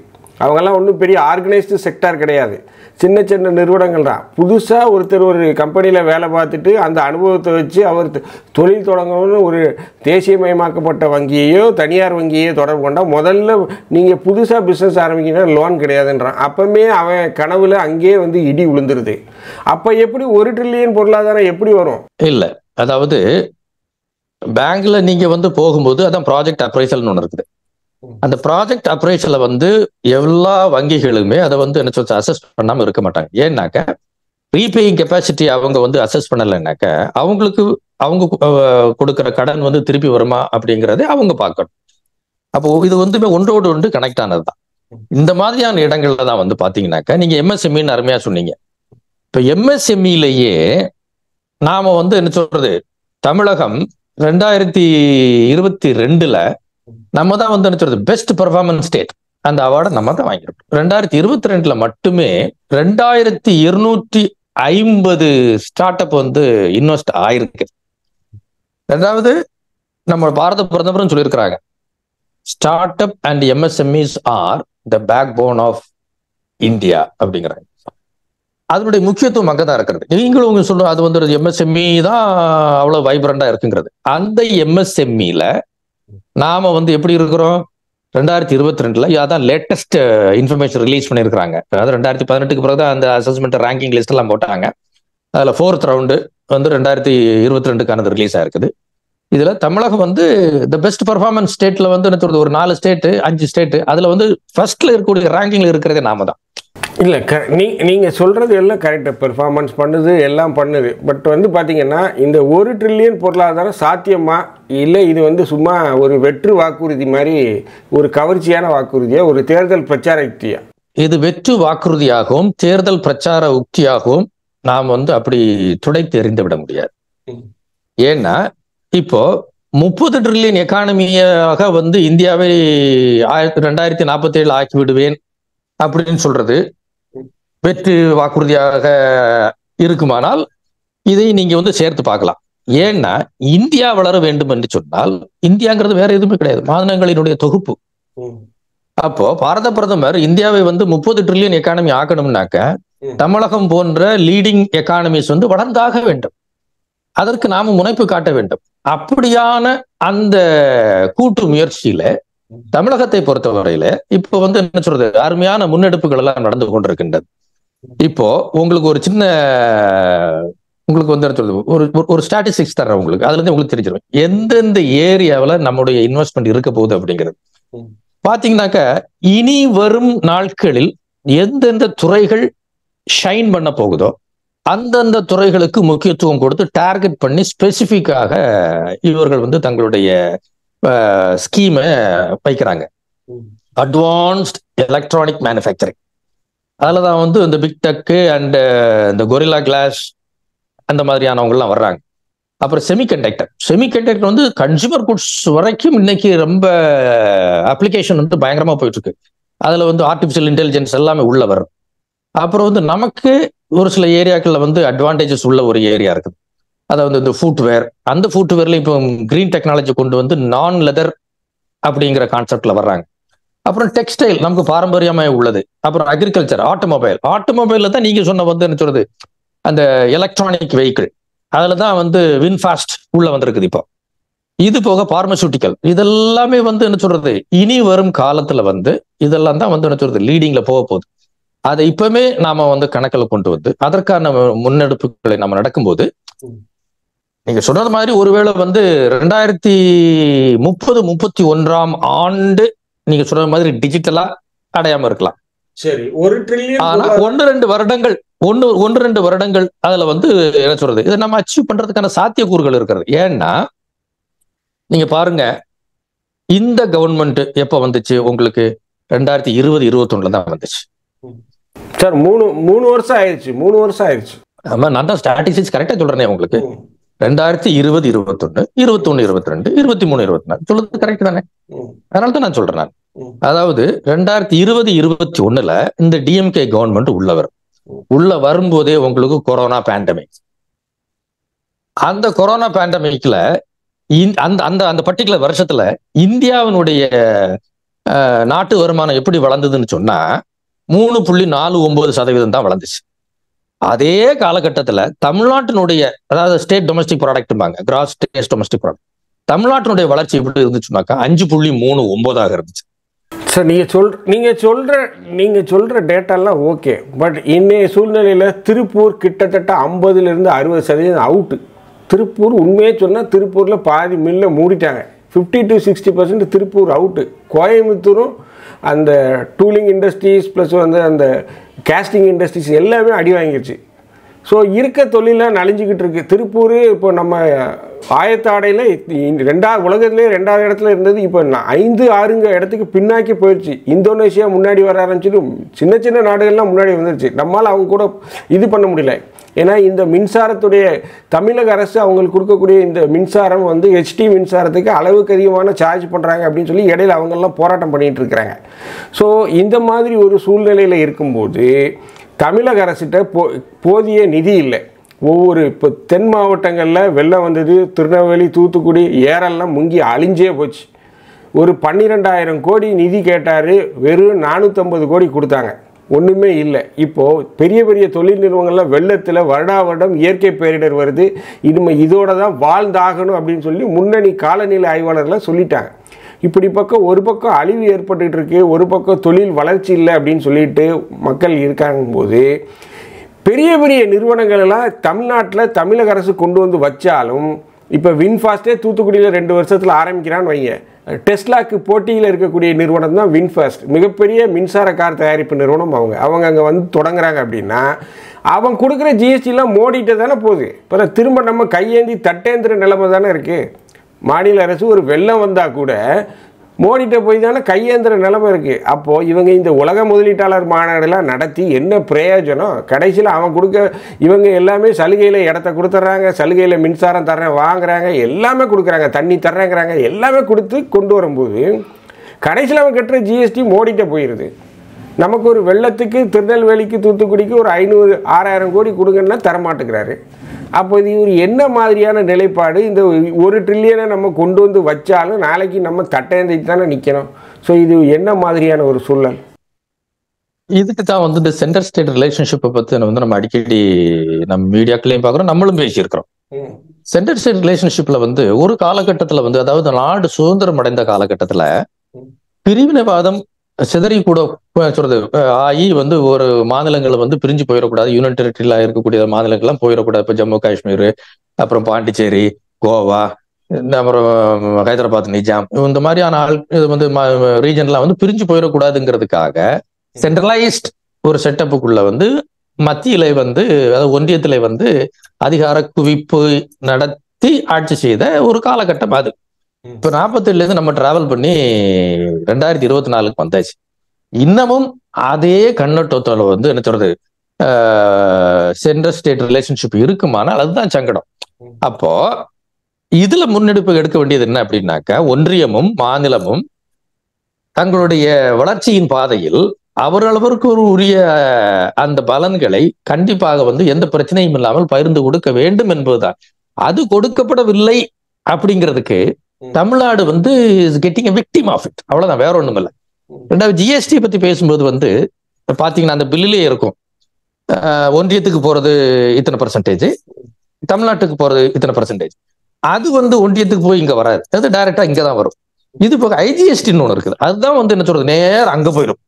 அவங்கெல்லாம் ஒன்றும் பெரிய ஆர்கனைஸ்டு செக்டார் கிடையாது, சின்ன சின்ன நிறுவனங்கள் தான். புதுசாக ஒருத்தர் ஒரு கம்பெனியில் வேலை பார்த்துட்டு அந்த அனுபவத்தை வச்சு அவர் தொழில் தொடங்கணும்னு ஒரு தேசியமயமாக்கப்பட்ட வங்கியையோ தனியார் வங்கியையோ தொடர்பு கொண்டால் முதல்ல நீங்கள் புதுசாக பிஸ்னஸ் ஆரம்பிங்கன்னா லோன் கிடையாதுன்றான். அப்போமே அவன் கனவுல அங்கேயே வந்து இடி விழுந்துருது. அப்போ எப்படி 1 ட்ரில்லியன் பொருளாதாரம் எப்படி வரும்? இல்லை, அதாவது பேங்க்ல நீங்கள் வந்து போகும்போது அதான் ப்ராஜெக்ட் அப்ரைசல்னு ஒன்று இருக்குது. அந்த ப்ராஜெக்ட் அப்ரைசலை வந்து எல்லா வங்கிகளுமே அதை வந்து என்ன சொல்ல அசஸ் பண்ணாம இருக்க மாட்டாங்க. ஏன்னாக்க ரீபேயிங் கெப்பாசிட்டி அவங்க வந்து அசஸ் பண்ணலைன்னாக்க அவங்களுக்கு அவங்க கொடுக்குற கடன் வந்து திருப்பி வருமா அப்படிங்கிறத அவங்க பார்க்கணும். அப்போ இது வந்து ஒன்றோடு ஒன்று கனெக்ட் ஆனது தான். இந்த மாதிரியான இடங்கள்ல தான் வந்து பாத்தீங்கன்னாக்கா நீங்க MSMEன்னு அருமையா சொன்னீங்க. இப்போ MSMEலயே நாம வந்து என்ன சொல்றது, தமிழகம் 2022 நம்ம தான் வந்து என்ன சொல்றது பெஸ்ட் பெர்ஃபார்மன்ஸ் ஸ்டேட், அந்த அவார்டை நம்ம தான் வாங்கியிருக்கோம். 2022 மட்டுமே 2250 ஸ்டார்ட் அப் வந்து இன்வெஸ்ட் ஆயிருக்கு. ரெண்டாவது, நம்ம பாரத பிரதமரும் சொல்லியிருக்கிறாங்க, start up and MSMEs are the backbone of India அப்படிங்கிறாங்க. அதனுடைய முக்கியத்துவம் அங்கதான் இருக்கிறது. நீங்களும் சொல்லுங்க, அது வந்து MSME தான் அவ்வளவு வைப்ரண்டா இருக்குங்கிறது. அந்த MSMEல நாம வந்து எப்படி இருக்கிறோம், 2022 அதான் லேட்டஸ்ட் இன்ஃபர்மேஷன் ரிலீஸ் பண்ணியிருக்கிறாங்க. அதாவது 2018க்கு பிறகுதான் அந்த அசஸ்மெண்ட் ரேங்கிங் லிஸ்ட் எல்லாம் போட்டாங்க. அதுல 4th ரவுண்டு வந்து 2022க்கானது ரிலீஸ் ஆயிருக்குது. இதுல தமிழகம் வந்து த பெஸ்ட் பெர்ஃபார்மன்ஸ் ஸ்டேட்ல வந்து என்ன சொல்றது ஒரு 4 ஸ்டேட் 5 ஸ்டேட் அதுல வந்து ஃபர்ஸ்ட்ல இருக்கக்கூடிய ரேங்கிங்ல இருக்கிறதே நாம தான். இல்லை, நீங்கள் சொல்கிறது எல்லாம் கரெக்டாக பெர்ஃபார்மன்ஸ் பண்ணுது, எல்லாம் பண்ணுது. பட் வந்து பார்த்தீங்கன்னா இந்த 1 ட்ரில்லியன் பொருளாதாரம் சாத்தியமா இல்லை இது வந்து சும்மா ஒரு வெற்று வாக்குறுதி மாதிரி, ஒரு கவர்ச்சியான வாக்குறுதியா, ஒரு தேர்தல் பிரச்சார யுக்தியா? இது வெற்று வாக்குறுதியாகவும் தேர்தல் பிரச்சார உக்தியாகவும் நாம் வந்து அப்படி துடைத்து எறிந்து விட முடியாது. ஏன்னா இப்போ 30 ட்ரில்லியன் எக்கானமியாக வந்து இந்தியாவை 2047 ஆக்கி விடுவேன் அப்படின்னு சொல்றது வெற்று வாக்குறுதியாக இருக்குமானால் இதை நீங்க வந்து சேர்த்து பார்க்கலாம். ஏன்னா இந்தியா வளர வேண்டும் என்று சொன்னால் இந்தியாங்கிறது வேற எதுவுமே கிடையாது, மாநிலங்களினுடைய தொகுப்பு. அப்போ பாரத பிரதமர் இந்தியாவை வந்து 30 ட்ரில்லியன் எக்கானமி ஆக்கணும்னாக்க தமிழகம் போன்ற லீடிங் எக்கானமிஸ் வந்து வளர்ந்தாக வேண்டும். அதற்கு நாம முனைப்பு காட்ட வேண்டும். அப்படியான அந்த கூட்டு முயற்சியில தமிழகத்தை பொறுத்தவரையில இப்போ வந்து என்ன சொல்றது அருமையான முன்னெடுப்புகள் எல்லாம் நடந்து கொண்டிருக்கின்றது. இப்போ உங்களுக்கு ஒரு சின்ன உங்களுக்கு வந்து என்ன சொல்றது ஒரு ஸ்டாட்டிஸ்டிக்ஸ் தர்றேன் உங்களுக்கு, அதுல இருந்து உங்களுக்கு தெரிஞ்சிடும் எந்தெந்த ஏரியாவில் நம்முடைய இன்வெஸ்ட்மெண்ட் இருக்க போகுது அப்படிங்கிறது. பாத்தீங்கன்னாக்க இனி வரும் நாட்களில் எந்தெந்த துறைகள் ஷைன் பண்ண போகுதோ அந்தந்த துறைகளுக்கு முக்கியத்துவம் கொடுத்து டார்கெட் பண்ணி ஸ்பெசிஃபிக்காக இவர்கள் வந்து தங்களுடைய ஸ்கீமை வைக்கிறாங்க. அட்வான்ஸ்ட் எலக்ட்ரானிக் மேனுஃபேக்சரிங், அதில் தான் வந்து இந்த பிக் டெக்கு அண்ட் இந்த கொரில்லா கிளாஸ் அந்த மாதிரியானவங்கலாம் வர்றாங்க. அப்புறம் செமிகண்டக்டர் வந்து கன்சூமர் குட்ஸ் வரைக்கும் இன்னைக்கு ரொம்ப அப்ளிகேஷன் வந்து பயங்கரமா போயிட்டு இருக்கு. அதுல வந்து ஆர்டிபிஷியல் இன்டெலிஜென்ஸ் எல்லாமே உள்ள வரும். அப்புறம் வந்து நமக்கு ஒரு சில ஏரியாக்கள்ல வந்து அட்வான்டேஜஸ் உள்ள ஒரு ஏரியா இருக்குது. அதாவது இந்த ஃபுட்வேர், அந்த ஃபுட்வேர்ல இப்போ கிரீன் டெக்னாலஜி கொண்டு வந்து நான் லெதர் அப்படிங்கிற கான்செப்ட்ல வர்றாங்க. அப்புறம் டெக்ஸ்டைல் நமக்கு பாரம்பரியமாக உள்ளது. அப்புறம் அக்ரிகல்ச்சர், ஆட்டோமொபைல்ல தான் நீங்க சொன்ன வந்து என்ன சொல்றது, அந்த எலக்ட்ரானிக் வெஹிக்கிள், அதுல தான் வந்து வின்ஃபாஸ்ட் உள்ள வந்திருக்குது. இப்போ இது போக பார்மசூட்டிக்கல், இதெல்லாமே வந்து என்ன சொல்றது, இனி வரும் காலத்துல வந்து இதெல்லாம் தான் வந்து என்ன சொல்றது லீடிங்ல போக போகுது. அதை இப்பவுமே நாம வந்து கணக்கில் கொண்டு வந்து அதற்கான முன்னெடுப்புகளை நம்ம நடக்கும்போது, நீங்க சொன்னது மாதிரி ஒருவேளை வந்து 2030-31 நீங்க சொன்ன மாதிரி டிஜிட்டலா அடையாம இருக்கலாம். சரி, 1 ட்ரில்லியன். ஆனா 1-2 வருடங்கள் அதுல வந்து என்ன சொல்றது, இதை நம்ம அச்சீவ் பண்றதுக்கான சாத்தியக்கூறுகள் இருக்கிறது. ஏன்னா நீங்க பாருங்க, இந்த கவர்மெண்ட் எப்ப வந்துச்சு உங்களுக்கு? 2020-21 தான் வந்துச்சு சார். 3 வருஷம் ஆயிடுச்சு. 3 வருஷம் ஆயிடுச்சு. ஆமா, நான் தான் ஸ்டாட்டிஸ்டிக்ஸ் கரெக்டா சொல்றேனே உங்களுக்கு. 2020-21, 21-22, 23-24 சொல்றது கரெக்ட் தானே? அதனால தான் நான் சொல்றேன். அதாவது 2020-21 இந்த டிஎம்கே கவர்மெண்ட் உள்ள வரும்போதே உங்களுக்கு கொரோனா பேண்டமிக். அந்த கொரோனா பேண்டமிக்ல அந்த அந்த அந்த பர்டிகுலர் வருஷத்துல இந்தியாவினுடைய நாட்டு வருமானம் எப்படி வளர்ந்ததுன்னு சொன்னா 3.49% தான் வளர்ந்துச்சு. அதே காலகட்டத்துல தமிழ்நாட்டினுடைய, அதாவது ஸ்டேட் டொமஸ்டிக் ப்ராடக்ட்பாங்க, கிராஸ் ஸ்டேட் டொமஸ்டிக் ப்ராடக்ட், தமிழ்நாட்டினுடைய வளர்ச்சி எப்படி இருந்துச்சுனாக்கா 5.39 இருந்துச்சு. சார், நீங்க சொல்ற டேட்டாலாம் ஓகே. பட் இன்னைய சூழ்நிலையில திருப்பூர் கிட்டத்தட்ட 50-60% அவுட்டு. திருப்பூர் உண்மையே சொன்னால் திருப்பூரில் பாதி மில்ல மூடிட்டாங்க. 50-60% திருப்பூர் அவுட்டு. கோயம்புத்தூரும் அந்த டூலிங் இண்டஸ்ட்ரீஸ் ப்ளஸ் வந்து அந்த கேஸ்டிங் இண்டஸ்ட்ரீஸ் எல்லாமே அடி வாங்கிடுச்சு. ஸோ இருக்க தொழிலாக நலிஞ்சிக்கிட்டு இருக்கு. திருப்பூர் இப்போ நம்ம ஆயத்த ஆடையில் உலகத்திலே 2வது இடத்துல இருந்தது. இப்போ 5-6 இடத்துக்கு பின்னாக்கி போயிடுச்சு. இந்தோனேஷியா முன்னாடி வர ஆரம்பிச்சுட்டு சின்ன சின்ன நாடுகள்லாம் முன்னாடி வந்துருச்சு. நம்மளால் அவங்க கூட இது பண்ண முடியல. ஏன்னா இந்த மின்சாரத்துடைய தமிழக அரசு அவங்களுக்கு கொடுக்கக்கூடிய இந்த மின்சாரம் வந்து ஹெச்டி மின்சாரத்துக்கு அளவுக்கு அதிகமான சார்ஜ் பண்ணுறாங்க அப்படின்னு சொல்லி இடையில அவங்கெல்லாம் போராட்டம் பண்ணிகிட்டு இருக்கிறாங்க. ஸோ இந்த மாதிரி ஒரு சூழ்நிலையில் இருக்கும்போது தமிழக அரசிட்ட போதிய நிதி இல்லை. இப்போ தென் மாவட்டங்களில் வெள்ளம் வந்தது. திருநெல்வேலி, தூத்துக்குடி, ஏரெல்லாம் முங்கி அழிஞ்சே போச்சு. ஒரு 12,000 கோடி நிதி கேட்டார். வெறும் 450 கோடி கொடுத்தாங்க. ஒன்றுமே இல்லை. இப்போது பெரிய பெரிய தொழில் நிறுவனங்கள்லாம் வெள்ளத்தில் வருடம் இயற்கை பேரிடர் வருது, இதோட தான் வாழ்ந்தாகணும் அப்படின்னு சொல்லி முன்னணி காலநிலை ஆய்வாளர்லாம் சொல்லிட்டாங்க. இப்படி ஒரு பக்கம் அழிவு ஏற்பட்டுட்டு இருக்கு, ஒரு பக்கம் தொழில் வளர்ச்சி இல்லை அப்படின்னு சொல்லிட்டு மக்கள் இருக்காங்க போது, பெரிய பெரிய நிறுவனங்கள் எல்லாம் தமிழ்நாட்டில் தமிழக அரசு கொண்டு வந்து வச்சாலும், இப்போ வின்ஃபாஸ்டே தூத்துக்குடியில் 2 வருஷத்தில் ஆரம்பிக்கிறான்னு வைங்க. டெஸ்லாக்கு போட்டியில் இருக்கக்கூடிய நிறுவனம் தான் வின்ஃபாஸ்ட். மிகப்பெரிய மின்சார கார் தயாரிப்பு நிறுவனம். அவங்க அங்கே வந்து தொடங்குறாங்க அப்படின்னா அவங்க கொடுக்குற ஜிஎஸ்டிலாம் மோடிட்டு தானே போகுது. இப்போ திரும்ப நம்ம கையேந்தி தட்டேந்திர நிலைமை தானே இருக்குது. மாநில அரசு ஒரு வெள்ளம் வந்தால் கூட மோடிட்ட போய் தானே கையேந்திர நிலைமை இருக்குது. அப்போது இவங்க இந்த உலக முதலீட்டாளர் மாநாடுலாம் நடத்தி என்ன பிரயோஜனம்? கடைசியில் இவங்க எல்லாமே சலுகையில் இடத்த கொடுத்துட்றாங்க, சலுகையில் மின்சாரம் தர்றேன் வாங்குறாங்க, எல்லாமே கொடுக்குறாங்க, தண்ணி தர்றேங்கிறாங்க, எல்லாமே கொடுத்து கொண்டு வரும்போது கடைசியில் அவங்க கட்டுற ஜிஎஸ்டி மோடிட்ட போயிடுது. நமக்கு ஒரு வெள்ளத்துக்கு திருநெல்வேலிக்கு தூத்துக்குடிக்கு ஒரு 500-6,000 கோடி கொடுங்கன்னா தரமாட்டுக்கிறாரு. அப்போ இது ஒரு என்ன மாதிரியான நிலைப்பாடு? இந்த 1 ட்ரில்லியனை நம்ம கொண்டு வந்து வச்சாலும் நாளைக்கு நம்ம தட்டேந்திட்டு தானே நிற்கணும். ஸோ இது என்ன மாதிரியான ஒரு சூழல்? இதுக்கு தான் வந்து இந்த சென்டர் ஸ்டேட் ரிலேஷன்ஷிப்பை பற்றி வந்து நம்ம அடிக்கடி நம்ம மீடியாக்களையும் பார்க்குறோம், நம்மளும் பேசியிருக்கிறோம். சென்டர் ஸ்டேட் ரிலேஷன்ஷிப்ல வந்து ஒரு காலகட்டத்தில் வந்து, அதாவது நாடு சுதந்திரம் அடைந்த காலகட்டத்தில் பிரிவினைவாதம் சிதறி கூட சொல்றது ஆகி வந்து ஒரு மாநிலங்கள் வந்து பிரிஞ்சு போயிடக்கூடாது, யூனியன் டெரிட்டரியில இருக்கக்கூடிய மாநிலங்கள்லாம் போயிடக்கூடாது. இப்போ ஜம்மு காஷ்மீர், அப்புறம் பாண்டிச்சேரி, கோவா, அப்புறம் ஹைதராபாத், நிஜாம், இந்த மாதிரியான இது வந்து ரீஜன்லாம் வந்து பிரிஞ்சு போயிடக்கூடாதுங்கிறதுக்காக சென்ட்ரலைஸ்ட் ஒரு செட்டப்புக்குள்ள வந்து மத்தியிலே வந்து அதாவது ஒன்றியத்திலே வந்து அதிகார குவிப்பு நடத்தி ஆட்சி செய்த ஒரு காலகட்டம் அது. இப்ப 47ல இருந்து நம்ம டிராவல் பண்ணி 2024க்கு வந்தாச்சு. இன்னமும் அதே கண்ணோட்டத்தோட வந்து என்ன சொல்றது சென்ட்ரல் ஸ்டேட் ரிலேஷன்ஷிப் இருக்குமானால் அதுதான் சங்கடம். அப்போ இதுல முன்னெடுப்பு எடுக்க வேண்டியது என்ன அப்படின்னாக்கா, ஒன்றியமும் மாநிலமும் தங்களுடைய வளர்ச்சியின் பாதையில் அவரளவிற்கு ஒரு உரிய அந்த பலன்களை கண்டிப்பாக வந்து எந்த பிரச்சனையும் இல்லாமல் பகிர்ந்து கொடுக்க வேண்டும் என்பதுதான். அது கொடுக்கப்படவில்லை அப்படிங்கிறதுக்கு தமிழ்நாடு வந்து கெட்டிங் விக்டிம் ஆஃப் இட், அவ்வளவுதான், வேற ஒண்ணும் இல்லை. ரெண்டாவது ஜிஎஸ்டி பத்தி பேசும்போது வந்து பாத்தீங்கன்னா அந்த பில்லிலே இருக்கும், ஒன்றியத்துக்கு போறது இத்தனை பர்சன்டேஜ், தமிழ்நாட்டுக்கு போறது இத்தனை பர்சன்டேஜ். அது வந்து ஒன்றியத்துக்கு போய் இங்க வராது, அது டைரக்டா இங்க தான் வரும். இது போக ஐஜிஎஸ்டின்னு ஒண்ணு இருக்குது, அதுதான் வந்து என்ன சொல்றது நேரம் அங்க போயிடும்.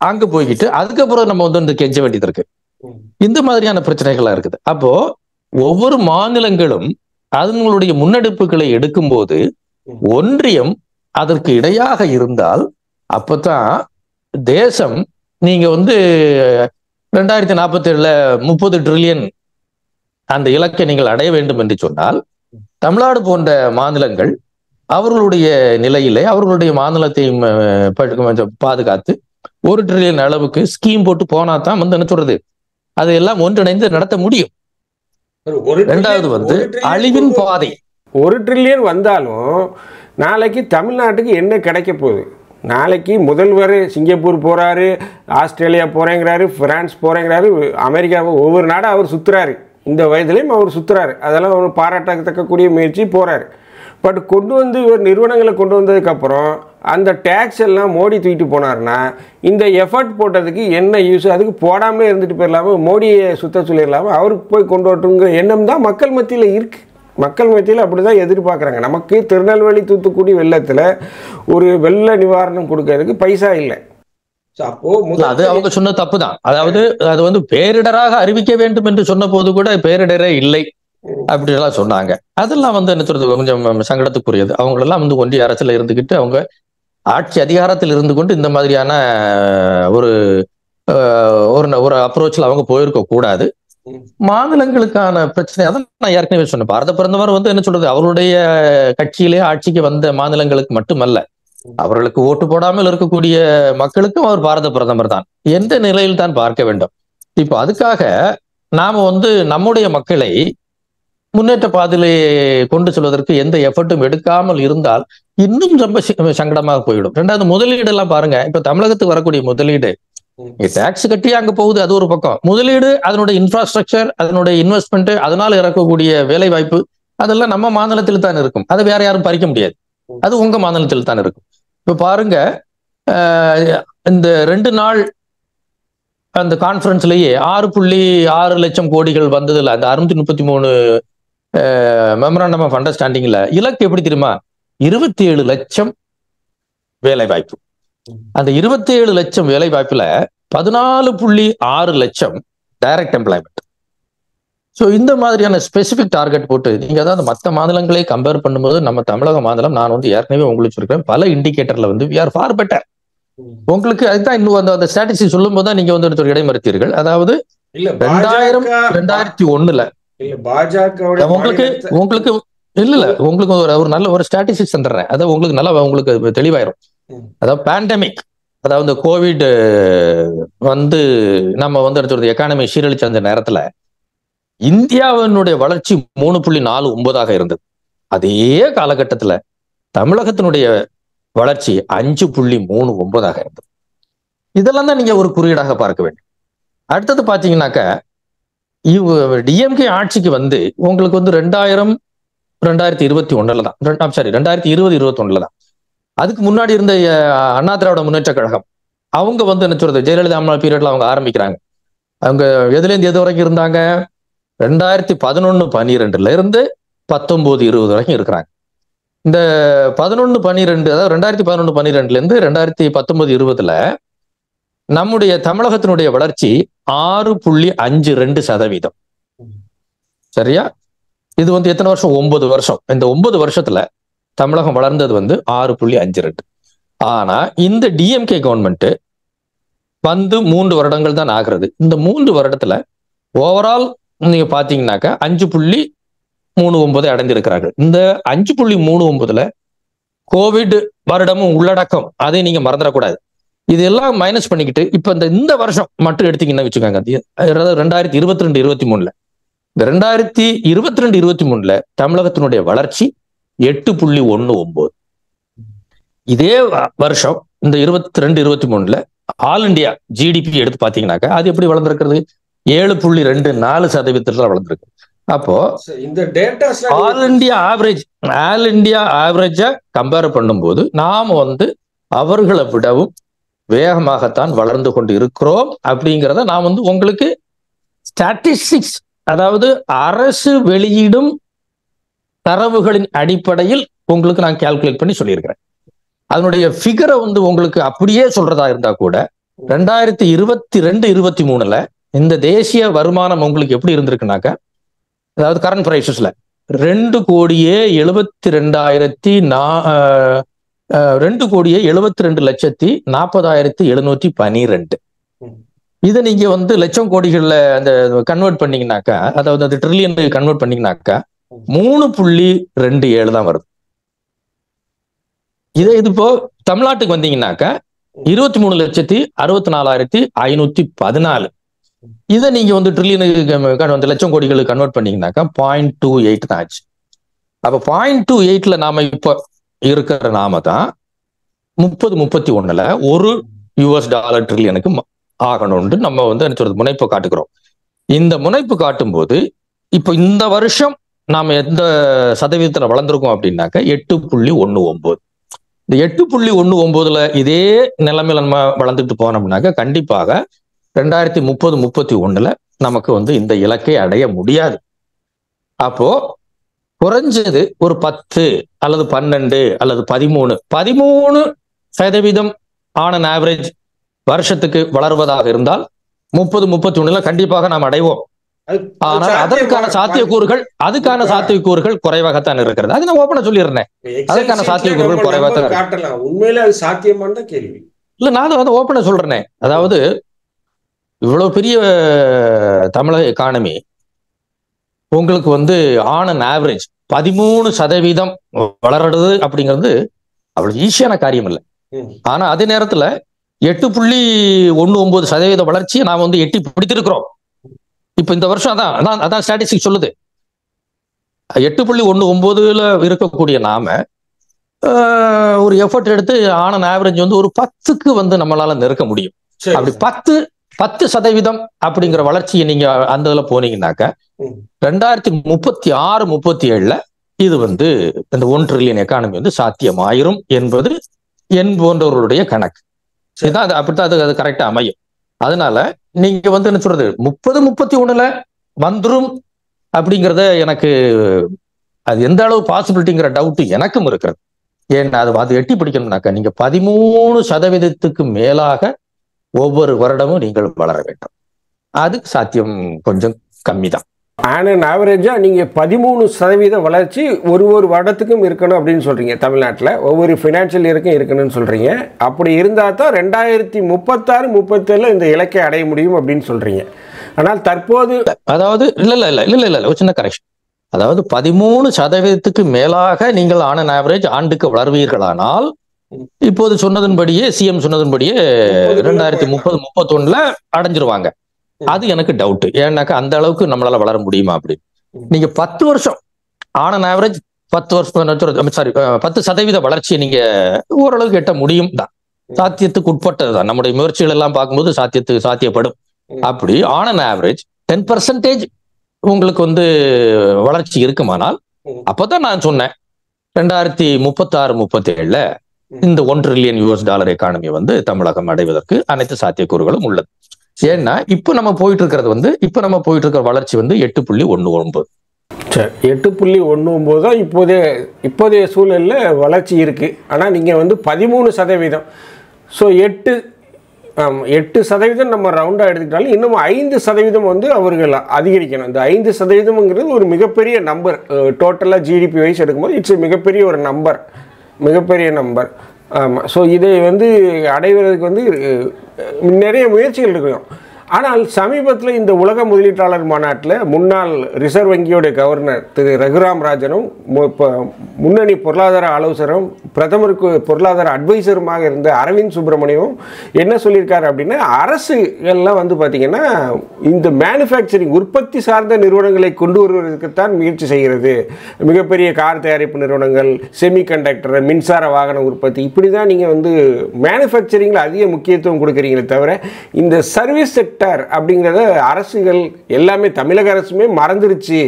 அங்க போய்கிட்டு அதுக்கப்புறம் நம்ம வந்து கெஞ்ச வேண்டியது இருக்கு. இந்த மாதிரியான பிரச்சனைகள்லாம் இருக்குது. அப்போ ஒவ்வொரு மாநிலங்களும் அதனுடைய முன்னெடுப்புகளை எடுக்கும்போது ஒன்றியம் அதற்கு இடையாக இருந்தால் அப்பதான் தேசம், நீங்க வந்து 2047ல 30 ட்ரில்லியன் அந்த இலக்கை நீங்கள் அடைய வேண்டும் என்று சொன்னால் தமிழ்நாடு போன்ற மாநிலங்கள் அவர்களுடைய நிலையிலே அவர்களுடைய மாநிலத்தையும் பாதுகாத்து 1 ட்ரில்லியன் அளவுக்கு ஸ்கீம் போட்டு போனா தான் வந்து என்ன சொல்றது அதையெல்லாம் ஒன்றிணைந்து நடத்த முடியும். இரண்டாவது வந்து அழிவின் பாதை. 1 ட்ரில்லியன் வந்தாலும் நாளைக்கு தமிழ்நாட்டுக்கு என்ன கிடைக்க போகுது? நாளைக்கு முதல்வர் சிங்கப்பூர் போறாரு, ஆஸ்திரேலியா போறேங்கிறாரு, பிரான்ஸ் போறேங்கிறாரு, அமெரிக்காவை ஒவ்வொரு நாடாக அவர் சுத்துறாரு. இந்த வயதுலையும் அவர் சுத்துறாரு. அதெல்லாம் அவர் பாராட்டத்தக்கக்கூடிய முயற்சி போறாரு. பட் கொண்டு வந்து ஒரு நிறுவனங்களை கொண்டு வந்ததுக்கப்புறம் அந்த டேக்ஸ் எல்லாம் மோடி தூக்கிட்டு போனார்னா இந்த எஃபர்ட் போட்டதுக்கு என்ன யூஸ்? அதுக்கு போடாமலே இருந்துட்டு போயிடலாமல், மோடியை சுத்த சொல்லிடலாமல், அவருக்கு போய் கொண்டு வரட்டுங்கிற எண்ணம் தான் மக்கள் மத்தியில் இருக்கு. மக்கள் மத்தியில் அப்படிதான் எதிர்பார்க்குறாங்க. நமக்கு திருநெல்வேலி தூத்துக்குடி வெள்ளத்தில் ஒரு வெள்ள நிவாரணம் கொடுக்கறதுக்கு பைசா இல்லை. அது அவங்க சொன்ன தப்பு தான். அதாவது அது வந்து பேரிடராக அறிவிக்க வேண்டும் என்று சொன்ன போது கூட பேரிடரே இல்லை அப்படின்லாம் சொன்னாங்க. அதெல்லாம் வந்து என்ன சொல்றது கொஞ்சம் சங்கடத்துக்குரியது. அவங்களெல்லாம் வந்து ஒன்றிய அரசுல இருந்துகிட்டு அவங்க ஆட்சி அதிகாரத்தில் இருந்து கொண்டு இந்த மாதிரியான ஒரு ஒரு அப்ரோச்ல அவங்க போயிருக்க கூடாது. மாநிலங்களுக்கான பிரச்சனை அதான் நான் ஏற்கனவே சொன்னேன். பாரத பிரதமர் வந்து என்ன சொல்றது அவருடைய கட்சியிலே ஆட்சிக்கு வந்த மாநிலங்களுக்கு மட்டுமல்ல, அவர்களுக்கு ஓட்டு போடாமல் இருக்கக்கூடிய மக்களுக்கும் அவர் பாரத பிரதமர் தான். எந்த நிலையில் தான் பார்க்க வேண்டும். இப்போ அதுக்காக நாம வந்து நம்முடைய மக்களை முன்னேற்ற பாதையிலே கொண்டு செல்வதற்கு எந்த எஃபர்ட்டும் எடுக்காமல் இருந்தால் இன்னும் ரொம்ப சங்கடமாக போயிடும். ரெண்டாவது முதலீடு எல்லாம் பாருங்க. இப்ப தமிழகத்துக்கு வரக்கூடிய முதலீடு டாக்ஸ் கட்டி அங்க போகுது, அது ஒரு பக்கம். முதலீடு அதனுடைய இன்ஃப்ராஸ்ட்ரக்சர், அதனுடைய இன்வெஸ்ட்மெண்ட், அதனால இறக்கக்கூடிய வேலை வாய்ப்பு அதெல்லாம் நம்ம மாநிலத்தில் தான் இருக்கும். அதை வேற யாரும் பறிக்க முடியாது. அது உங்க மாநிலத்தில் தான் இருக்கும். இப்ப பாருங்க, இந்த 2 நாள் அந்த கான்பரன்ஸ்லயே 6.6 லட்சம் கோடிகள் வந்ததுல அந்த 633 மெமராண்டம் ஆஃப் அண்டர்ஸ்டாண்டிங்ல இலக்கு எப்படி தெரியுமா? 27 லட்சம் வேலை வாய்ப்பு. அந்த 27 லட்சம் வேலை வாய்ப்புல 14.6 லட்சம் டைரக்ட் எம்ப்ளாய்மெண்ட். ஸோ இந்த மாதிரியான ஸ்பெசிபிக் டார்கெட் போட்டு நீங்க அதாவது மற்ற மாநிலங்களை கம்பேர் பண்ணும்போது நம்ம தமிழக மாநிலம், நான் வந்து ஏற்கனவே உங்களுக்கு சொல்லிருக்கேன், பல இண்டிகேட்டர்ல வந்து we are far better. உங்களுக்கு அதுதான் இன்னும் அந்த ஸ்ட்ராட்டஜி சொல்லும் போது தான் நீங்க வந்து ஒரு இடைமறுத்தீர்கள். அதாவது 2001ல உங்களுக்கு உங்களுக்கு ஒரு நல்ல ஒரு ஸ்ட்ராட்டஜிக்ஸ் தந்துடுறேன். அதாவது உங்களுக்கு நல்லா உங்களுக்கு தெளிவாயிரும். அதாவது பேண்டமிக், அதாவது கோவிட் வந்து நம்ம வந்து எக்கானமி சீரழிச்ச அந்த நேரத்துல இந்தியாவினுடைய வளர்ச்சி 3.49ஆக இருந்தது. அதே காலகட்டத்துல தமிழகத்தினுடைய வளர்ச்சி 5.39ஆக இருந்தது. இதெல்லாம் தான் நீங்க ஒரு குறியீடாக பார்க்க வேண்டும். அடுத்தது பாத்தீங்கன்னாக்கா டிஎம்கே ஆட்சிக்கு வந்து உங்களுக்கு வந்து 2021 தான், சாரி 2020-21 தான். அதுக்கு முன்னாடி இருந்த அண்ணா திராவிட முன்னேற்ற கழகம் அவங்க வந்து என்ன சொல்றது ஜெயலலிதா அம்மா பீரியட்ல அவங்க ஆரம்பிக்கிறாங்க. அவங்க எதுலேருந்து எது வரைக்கும் இருந்தாங்க? 2011-12 இருந்து 19-20 வரைக்கும் இருக்கிறாங்க. இந்த 11-12 அதாவது 2011-12 இருந்து 2019-20 நம்முடைய தமிழகத்தினுடைய வளர்ச்சி 6.52%. சரியா? இது வந்து எத்தனை வருஷம்? 9 வருஷம். இந்த 9 வருஷத்துல தமிழகம் வளர்ந்தது வந்து 6.52. ஆனா இந்த டிஎம்கே கவர்மெண்ட் வந்து 3 வருடங்கள் தான் ஆகிறது. இந்த 3 வருடத்துல ஓவரால் நீங்க பாத்தீங்கன்னாக்கா 5.39 அடைந்திருக்கிறார்கள். இந்த 5.39ல கோவிட் வருடமும் உள்ளடக்கம், அதை நீங்க மறந்துடக்கூடாது. இதெல்லாம் மைனஸ் பண்ணிக்கிட்டு இப்ப இந்த வருஷம் மட்டும் எடுத்தீங்கன்னா வச்சுக்கோங்க, 2022-23ல இந்த 2022-23ல தமிழகத்தினுடைய வளர்ச்சி 8.19. இதே வருஷம் இந்த 22-23ல ஆல் இண்டியா ஜிடிபி எடுத்து பாத்தீங்கன்னாக்கா அது எப்படி வளர்ந்திருக்கிறது? 7.24% வளர்ந்திருக்கு. அப்போ இந்த டேட்டா ஆல் இண்டியா ஆவரேஜா கம்பேர் பண்ணும்போது நாம அவர்களை விடவும் வேகமாகத்தான் வளர்ந்து கொண்டு இருக்கிறோம் அப்படிங்கிறத நான் உங்களுக்கு ஸ்டாட்டிஸ்டிக்ஸ், அதாவது அரசு வெளியிடும் தரவுகளின் அடிப்படையில் உங்களுக்கு நான் கால்குலேட் பண்ணி சொல்லியிருக்கிறேன். அதனுடைய ஃபிகரை உங்களுக்கு அப்படியே சொல்றதா இருந்தா கூட 2022-23ல இந்த தேசிய வருமானம் உங்களுக்கு எப்படி இருந்திருக்குனாக்கா, அதாவது கரண்ட் பிரைசஸ்ல 2,72,40,712. இதை நீங்க லட்சம் கோடிகள்ல அந்த கன்வெர்ட் பண்ணீங்கன்னாக்கா, அதாவது அது ட்ரில்லியன் கன்வெர்ட் பண்ணீங்கன்னாக்கா 3.27 தான் வருது. இது இப்போ தமிழ்நாட்டுக்கு வந்தீங்கன்னாக்கா 23,64,514. இதை நீங்க ட்ரில்லியன் லட்சம் கோடிகளுக்கு கன்வெர்ட் பண்ணீங்கன்னாக்கா 0.28 தான் ஆச்சு. அப்ப 0.28ல நாம இப்ப இருக்கிற நாம தான் 30-31ல $1 ட்ரில்லியனுக்கு ஆகணும்னு நம்ம என்ன சொல்றது முனைப்பு காட்டுக்கிறோம். இந்த முனைப்பு காட்டும் போது இப்ப இந்த வருஷம் நாம எந்த சதவீதத்துல வளர்ந்துருக்கோம் அப்படின்னாக்கா 8.19. இந்த 8.19ல இதே நிலைமையில நம்ம வளர்ந்துட்டு போனோம்னாக்க கண்டிப்பாக 2030-31ல நமக்கு இந்த இலக்கை அடைய முடியாது. அப்போ குறைஞ்சது ஒரு 10 அல்லது 12 அல்லது 13% ஆன் அன் ஆவரேஜ் வருஷத்துக்கு வளர்வதாக இருந்தால் 30-31ல கண்டிப்பாக நாம் அடைவோம். ஆனால் அதுக்கான சாத்தியக்கூறுகள் குறைவாகத்தான் இருக்கிறது. அது நான் ஓப்பனா சொல்லிடுறேன், அதுக்கான சாத்தியக்கூறுகள் குறைவாக காட்டலாம். உண்மையில அது சாத்தியமான கேள்வி இல்ல, நான் ஓப்பனா சொல்றேனே. அதாவது இவ்வளவு பெரிய தமிழக எக்கானமி உங்களுக்கு ஆன் அன் ஆவரேஜ் 13% வளர்றது அப்படிங்கிறது அவ்வளவு ஈஸியான காரியம் இல்லை. ஆனா அதே நேரத்துல 8.19% வளர்ச்சியை நாம எட்டி பிடித்திருக்கிறோம். இப்ப இந்த வருஷம் அதான் ஸ்டாட்டிஸ்டிக்ஸ் சொல்லுது. 8.19ல இருக்கக்கூடிய நாம ஒரு எஃபர்ட் எடுத்து ஆன் அன் ஆவரேஜ் ஒரு 10க்கு நம்மளால நெருக்க முடியும். அப்படி 10% அப்படிங்கிற வளர்ச்சியை நீங்க அந்த இதுல போனீங்கன்னாக்க 2036-37ல இது இந்த 1 ட்ரில்லியன் எக்கானமி சாத்தியமாயிரும் என்பது என் போன்றவர்களுடைய கணக்கு. இதுதான் அப்படித்தான் அது கரெக்டா அமையும். அதனால நீங்க என்ன சொல்றது 30-31ல வந்துரும் அப்படிங்கிறத எனக்கு அது எந்த அளவு பாசிபிலிட்டிங்கிற டவுட் எனக்கும் இருக்கிறது. ஏன்னா அது எட்டி பிடிக்கணும்னாக்கா நீங்க 13% மேலாக ஒவ்வொரு வருடமும் நீங்கள் வளர வேண்டும். அது சாத்தியம் கொஞ்சம் கம்மி தான். ஆவரேஜா நீங்க 13% வளர்ச்சி ஒரு வருடத்துக்கும் இருக்கணும் அப்படின்னு சொல்றீங்க. தமிழ்நாட்டில் ஒவ்வொரு ஃபினான்ஷியல் இயருக்கும் இருக்கணும்னு சொல்றீங்க. அப்படி இருந்தா தான் 2036-37 இந்த இலக்கை அடைய முடியும் அப்படின்னு சொல்றீங்க. ஆனால் தற்போது அதாவது இல்ல ஒரு சின்ன கரெக்ஷன். அதாவது 13% மேலாக நீங்கள் ஆன் அன் ஆவரேஜ் ஆண்டுக்கு வளர்வீர்களானால் இப்போது சொன்னதன்படியே சிஎம் சொன்னதன்படியே 2030-31ல அடைஞ்சிருவாங்க. அது எனக்கு டவுட். ஏன்னாக்கா அந்த அளவுக்கு நம்மளால வளர முடியுமா அப்படின்னு. நீங்க 10 வருஷம் ஆன் அன் ஆவரேஜ் 10% வளர்ச்சியை நீங்க ஓரளவுக்கு எட்ட முடியும் தான். சாத்தியத்துக்கு உட்பட்டதுதான். நம்முடைய முயற்சிகள் எல்லாம் பார்க்கும்போது சாத்தியப்படும். அப்படி ஆன் அன் ஆவரேஜ் 10% உங்களுக்கு வளர்ச்சி இருக்குமானால் அப்பதான் நான் சொன்னேன் 2036-37ல இந்த $1 ட்ரில்லியன் எக்கானமி தமிழகம் அடைவதற்கு அனைத்து சாத்தியக்கூறுகளும் உள்ளது. ஏன்னா இப்ப நம்ம போயிட்டு இருக்கிற வளர்ச்சி 8.19. சரி, 8.19 தான் இப்போதைய சூழல்ல வளர்ச்சி இருக்கு. ஆனா நீங்க 13%. ஸோ 8% நம்ம ரவுண்டா எடுத்துக்கிட்டாலும் இன்னும் 5% அவர்கள் அதிகரிக்கணும். இந்த 5%ங்கிறது ஒரு மிகப்பெரிய நம்பர். டோட்டலா ஜிடிபி வைஸ் எடுக்கும்போது இட்ஸ் மிகப்பெரிய ஒரு நம்பர். ஆமாம். ஸோ இதை வந்து அடைவதற்கு வந்து நிறைய முயற்சிகள் இருக்கும். ஆனால் சமீபத்தில் இந்த உலக முதலீட்டாளர் மாநாட்டில் முன்னாள் ரிசர்வ் வங்கியோடைய கவர்னர் திரு ரகுராம் ராஜனும் முன்னணி பொருளாதார ஆலோசகரும் பிரதமருக்கு பொருளாதார அட்வைசருமாக இருந்த அரவிந்த் சுப்பிரமணியமும் என்ன சொல்லியிருக்காரு அப்படின்னா, அரசுகள்லாம் வந்து பார்த்திங்கன்னா இந்த மேனுஃபேக்சரிங் உற்பத்தி சார்ந்த நிறுவனங்களை கொண்டு வருவதற்குத்தான் முயற்சி செய்கிறது. மிகப்பெரிய கார் தயாரிப்பு நிறுவனங்கள், செமிகண்டக்டர், மின்சார வாகன உற்பத்தி, இப்படி தான் நீங்கள் வந்து மேனுஃபேக்சரிங்கில் அதிக முக்கியத்துவம் கொடுக்குறீங்களே தவிர இந்த சர்வீஸ் செக்டர் அப்படிங்கிறத அரசுகள் எல்லாமே, தமிழக அரசுமே மறந்துருச்சு.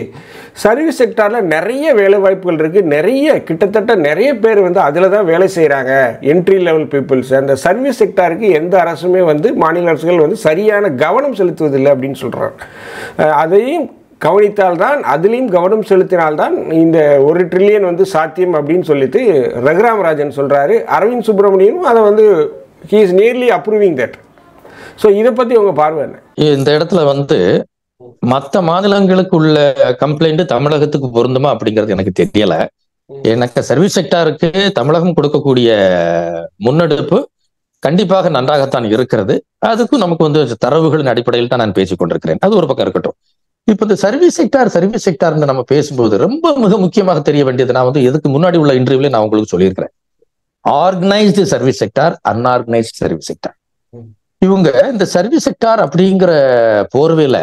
சர்வீஸ் செக்டாரில் நிறைய வேலை வாய்ப்புகள் இருக்குது. கிட்டத்தட்ட நிறைய பேர் வந்து அதில் தான் வேலை செய்கிறாங்க, என்ட்ரி லெவல் பீப்புள்ஸ். அந்த சர்வீஸ் செக்டாருக்கு எந்த அரசுமே வந்து மாநில அரசுகள் வந்து சரியான கவனம் செலுத்துவதில்லை அப்படின்னு சொல்கிறாங்க. அதையும் கவனித்தால்தான், அதுலேயும் கவனம் செலுத்தினால்தான் இந்த 1 ட்ரில்லியன் வந்து சாத்தியம் அப்படின்னு சொல்லிட்டு ரகுராம் ராஜன் சொல்கிறாரு. அரவிந்த் சுப்பிரமணியனும் அதை வந்து he is nearly approving that. So இதை பற்றி உங்கள் பார்வை என்ன? இந்த இடத்துல வந்து மற்ற மாநிலங்களுக்கு உள்ள கம்ப்ளைண்ட் தமிழகத்துக்கு பொருந்துமா அப்படிங்கிறது எனக்கு தெரியல. எனக்கு சர்வீஸ் செக்டாருக்கு தமிழகம் கொடுக்கக்கூடிய முன்னெடுப்பு கண்டிப்பாக நன்றாகத்தான் இருக்கிறது. அதுக்கும் நமக்கு வந்து தரவுகளின் அடிப்படையில் தான் நான் பேசிக் கொண்டிருக்கிறேன். அது ஒரு பக்கம் இருக்கட்டும். இப்ப இந்த சர்வீஸ் செக்டார் நம்ம பேசும்போது ரொம்ப மிக முக்கியமாக தெரிய வேண்டியது, நான் வந்து இதுக்கு முன்னாடி உள்ள இன்டர்வியூல நான் உங்களுக்கு சொல்லியிருக்கிறேன், organised service sector, unorganised service sector. இவங்க இந்த சர்வீஸ் செக்டார் அப்படிங்கிற போர்வையில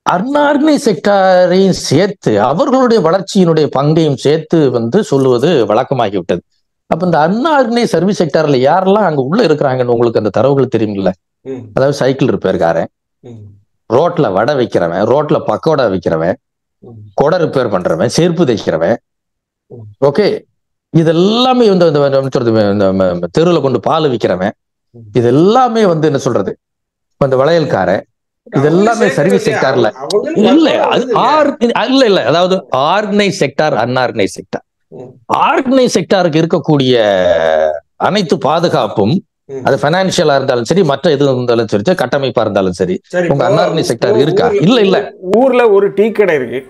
அன்ஆர்கனைஸ் செக்டாரையும் சேர்த்து அவர்களுடைய வளர்ச்சியினுடைய பங்கையும் சேர்த்து வந்து சொல்லுவது வழக்கமாகிவிட்டது. அப்ப இந்த அன்ஆர்கனைஸ் சர்வீஸ் செக்டார்ல யாரெல்லாம் அங்க உள்ள இருக்கிறாங்கன்னு உங்களுக்கு அந்த தரவுகள் தெரியுமில்ல? அதாவது சைக்கிள் ரிப்பேர்காரன், ரோட்ல வடை வைக்கிறவன், ரோட்ல பக்கோடா வைக்கிறவன், கொடை ரிப்பேர் பண்றவன், செருப்பு தைக்கிறவன், ஓகே, இதெல்லாமே வந்து தெருவில் கொண்டு பால் விற்கிறவன், இது எல்லாமே வந்து என்ன சொல்றது, இந்த வளையல்காரன், இதெல்லாமே சர்வீஸ் செக்டார்ல இல்ல. அதாவது organise sector, unorganise sector. Organise செக்டாருக்கு இருக்கக்கூடிய அனைத்து பாதுகாப்பும், அது பைனான்சியலா இருந்தாலும் சரி, மற்ற எது இருந்தாலும் சரி, கட்டமைப்பா இருந்தாலும் சரி, உங்க அன்ஆர்கனைஸ் செக்டார் இருக்கா? இல்ல. ஊர்ல ஒரு டீ கடை இருக்கு,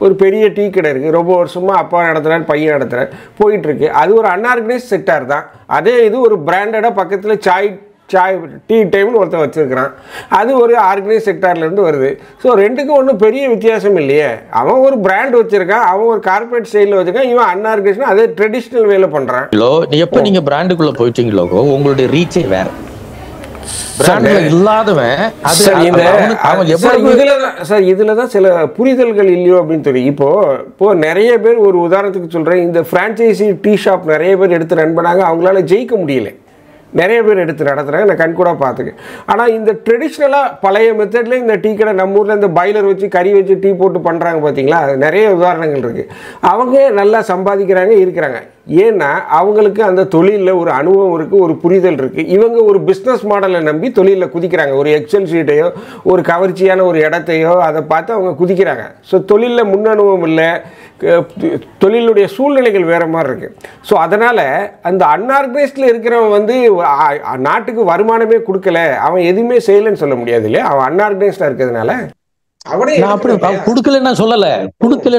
ஒரு பெரிய டீ கடை இருக்குது, ரொம்ப வருஷமாக அப்பா நடத்துகிறார், பையன் நடத்துகிறார், போயிட்டுருக்கு. அது ஒரு அன்ஆர்கனைஸ்ட் செக்டார் தான். அதே இது ஒரு பிராண்டடாக பக்கத்தில் சாய் டீ டைம்னு ஒருத்தன் வச்சுருக்கிறான், அது ஒரு ஆர்கனைஸ் செக்டார்லேருந்து வருது. ஸோ ரெண்டுக்கும் ஒன்றும் பெரிய வித்தியாசம் இல்லையே. அவன் ஒரு பிராண்ட் வச்சுருக்கான், அவன் ஒரு கார்பரேட் ஸ்டைலில் வச்சுருக்கான், இவன் அன்ஆர்கனைஸ்னா அதே ட்ரெடிஷ்னல் வேலை பண்ணுறான். எப்போ நீங்கள் பிராண்டுக்குள்ளே போயிட்டீங்களோ உங்களுடைய ரீச்சே வேறு. இதுலதான் சில புரிதல்கள் இல்லையோ அப்படின்னு தெரியும். இப்போ நிறைய பேர், ஒரு உதாரணத்துக்கு சொல்றேன், இந்த பிரான்சைசி டீ ஷாப் நிறைய பேர் எடுத்து ரன் பண்ணாங்க, அவங்களால ஜெயிக்க முடியல. நிறைய பேர் எடுத்து நடத்துகிறாங்க, நான் கண் கூட பார்த்துக்கேன். ஆனால் இந்த ட்ரெடிஷ்னலாக பழைய மெத்தட்லேயே இந்த டீ கடை நம்ம ஊரில் இந்த பாய்லர் வச்சு கறி வச்சு டீ போட்டு பண்ணுறாங்க பார்த்தீங்களா, நிறைய உதாரணங்கள் இருக்குது. அவங்க நல்லா சம்பாதிக்கிறாங்க, இருக்கிறாங்க. ஏன்னா அவங்களுக்கு அந்த தொழிலில் ஒரு அனுபவம் இருக்குது, ஒரு புரிதல் இருக்குது. இவங்க ஒரு பிஸ்னஸ் மாடலை நம்பி தொழிலில் குதிக்கிறாங்க. ஒரு எக்ஸல் ஷீட்டையோ ஒரு கவர்ச்சியான ஒரு இடத்தையோ அதை பார்த்து அவங்க குதிக்கிறாங்க. ஸோ தொழிலில் முன் அனுபவம் இல்லை, தொழிலுடைய சூழ்நிலைகள் வேறு மாதிரி இருக்குது. ஸோ அதனால் அந்த அன்ஆர்கனைஸ்டில் இருக்கிறவன் வந்து நாட்டுக்கு வருமானமே கொடுக்கல, அவன் எதுவுமே செய்யலைன்னு சொல்ல முடியாது இல்லையா? அவன் அன்ஆர்கனைஸ்டாக இருக்கிறதுனால கொடுக்கலன்னு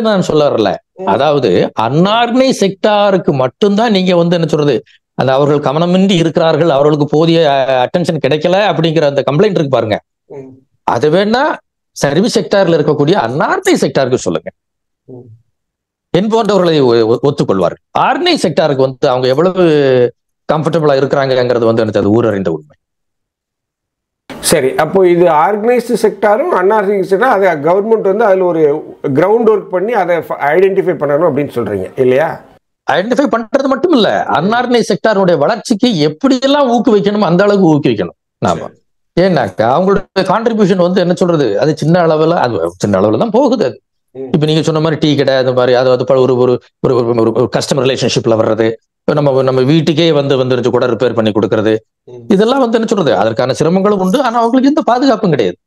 நான் சொல்ல வரல. அதாவது அன்ஆர்கனைஸ் செக்டாருக்கு மட்டும்தான் நீங்க வந்து என்ன சொல்றது, அந்த அவர்கள் கவனமின்றி இருக்கிறார்கள், அவர்களுக்கு போதிய அட்டென்ஷன் கிடைக்கல அப்படிங்கிற அந்த கம்ப்ளைண்ட் இருக்கு பாருங்க. அது வேணா சர்வீஸ் செக்டார்ல இருக்கக்கூடிய அன்ஆர்கனைஸ் செக்டாருக்கு சொல்லுங்க, என் போன்றவர்களை ஒத்துக்கொள்வார்கள். ஆர்கனைஸ் செக்டாருக்கு வந்து அவங்க எவ்வளவு கம்ஃபர்டபுளா இருக்கிறாங்கிறது வந்து எனக்கு அது ஊரறிந்த உண்மை. சரி, அப்போ இது ஆர்கனைஸ்டு செக்டாரும் அன்ஆர்கனைஸ்டு செக்டார், அதை கவர்மெண்ட் வந்து அதில் ஒரு கிரவுண்ட் ஒர்க் பண்ணி அதை ஐடென்டிஃபை பண்ணணும் அப்படின்னு சொல்றீங்க இல்லையா? ஐடென்டிஃபை பண்றது மட்டும் இல்ல, அன்ஆர்கனைஸ்டு செக்டாருடைய வளர்ச்சிக்கு எப்படியெல்லாம் ஊக்குவிக்கணும் அந்த அளவுக்கு ஊக்குவிக்கணும் நாம. ஏன்னாக்கா அவங்களுடைய கான்ட்ரிபியூஷன் வந்து என்ன சொல்றது, அது சின்ன அளவுல தான் போகுது. அது இப்ப நீங்க சொன்ன மாதிரி டீ கடை அந்த மாதிரி, அதாவது ஒரு கஸ்டமர் ரிலேஷன்ஷிப்ல வர்றது, நம்ம வீட்டுக்கே வந்து கூட ரிப்பேர் பண்ணி கொடுக்கறது, இதெல்லாம் வந்து என்ன சொல்றது, அதற்கான சிரமங்களும் உண்டு. ஆனா அவங்களுக்கு எந்த பாதுகாப்பும் கிடையாது.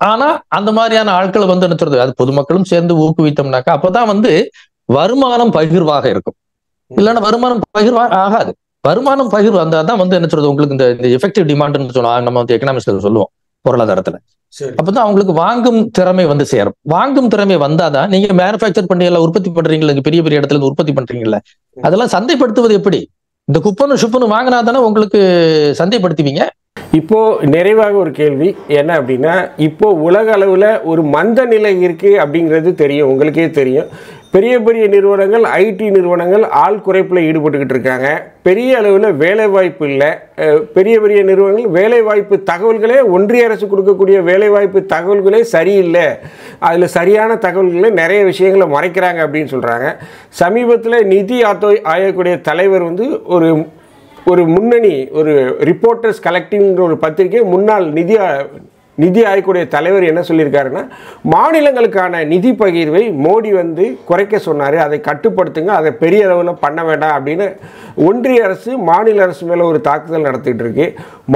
ஆனா அந்த மாதிரியான ஆட்களை வந்து என்ன சொல்றது, அது பொதுமக்களும் சேர்ந்து ஊக்குவித்தோம்னாக்கா அப்பதான் வந்து வருமானம் பகிர்வாக இருக்கும். இல்லைன்னா வருமானம் பகிர்வாக ஆகாது. வருமானம் பகிர்வு அதான் வந்து என்ன சொல்றது, உங்களுக்கு இந்த எஃபெக்டிவ் டிமாண்ட்னு சொல்லுவோம், நம்ம வந்து எக்கனாமிக்ஸ்ல சொல்லுவோம் பொருளாதாரத்துல. அப்பதான் அவங்களுக்கு வாங்கும் திறமை வந்து சேரும். வாங்கும் திறமை வந்தாதான் நீங்க மேனுஃபேக்சர் பண்ணி எல்லாம் உற்பத்தி பண்றீங்களா, பெரிய பெரிய இடத்துல இருந்து உற்பத்தி பண்றீங்கல்ல, அதெல்லாம் சந்தைப்படுத்துவது எப்படி? இந்த குப்பனு சுப்பனு வாங்கினா தானே உங்களுக்கு சந்தைப்படுத்துவீங்க. இப்போ நிறைவாக ஒரு கேள்வி என்ன அப்படின்னா, இப்போ உலக அளவில் ஒரு மந்த நிலை இருக்கு அப்படிங்கிறது தெரியும், உங்களுக்கே தெரியும். பெரிய பெரிய நிறுவனங்கள், ஐடி நிறுவனங்கள் ஆள் குறைப்பில் ஈடுபட்டுக்கிட்டு இருக்காங்க. பெரிய அளவில் வேலைவாய்ப்பு இல்லை. பெரிய பெரிய நிறுவனங்கள் வேலைவாய்ப்பு தகவல்களே, ஒன்றிய அரசு கொடுக்கக்கூடிய வேலைவாய்ப்பு தகவல்களே சரியில்லை, அதில் சரியான தகவல்களை நிறைய விஷயங்களை மறைக்கிறாங்க அப்படின்னு சொல்கிறாங்க. சமீபத்தில் நிதி ஆயோக்குடைய தலைவர் வந்து ஒரு முன்னணி ஒரு ரிப்போர்ட்டர்ஸ் கலெக்டிவ்ங்கிற ஒரு பத்திரிகை முன்னாள் நிதி ஆயோக்குடைய தலைவர் என்ன சொல்லியிருக்காருன்னா, மாநிலங்களுக்கான நிதி பகிர்வை மோடி வந்து குறைக்க சொன்னார், அதை கட்டுப்படுத்துங்க, அதை பெரிய அளவில் பண்ண வேண்டாம் அப்படின்னு ஒன்றிய அரசு மாநில அரசு மேலே ஒரு தாக்குதல் நடத்திட்டு இருக்கு.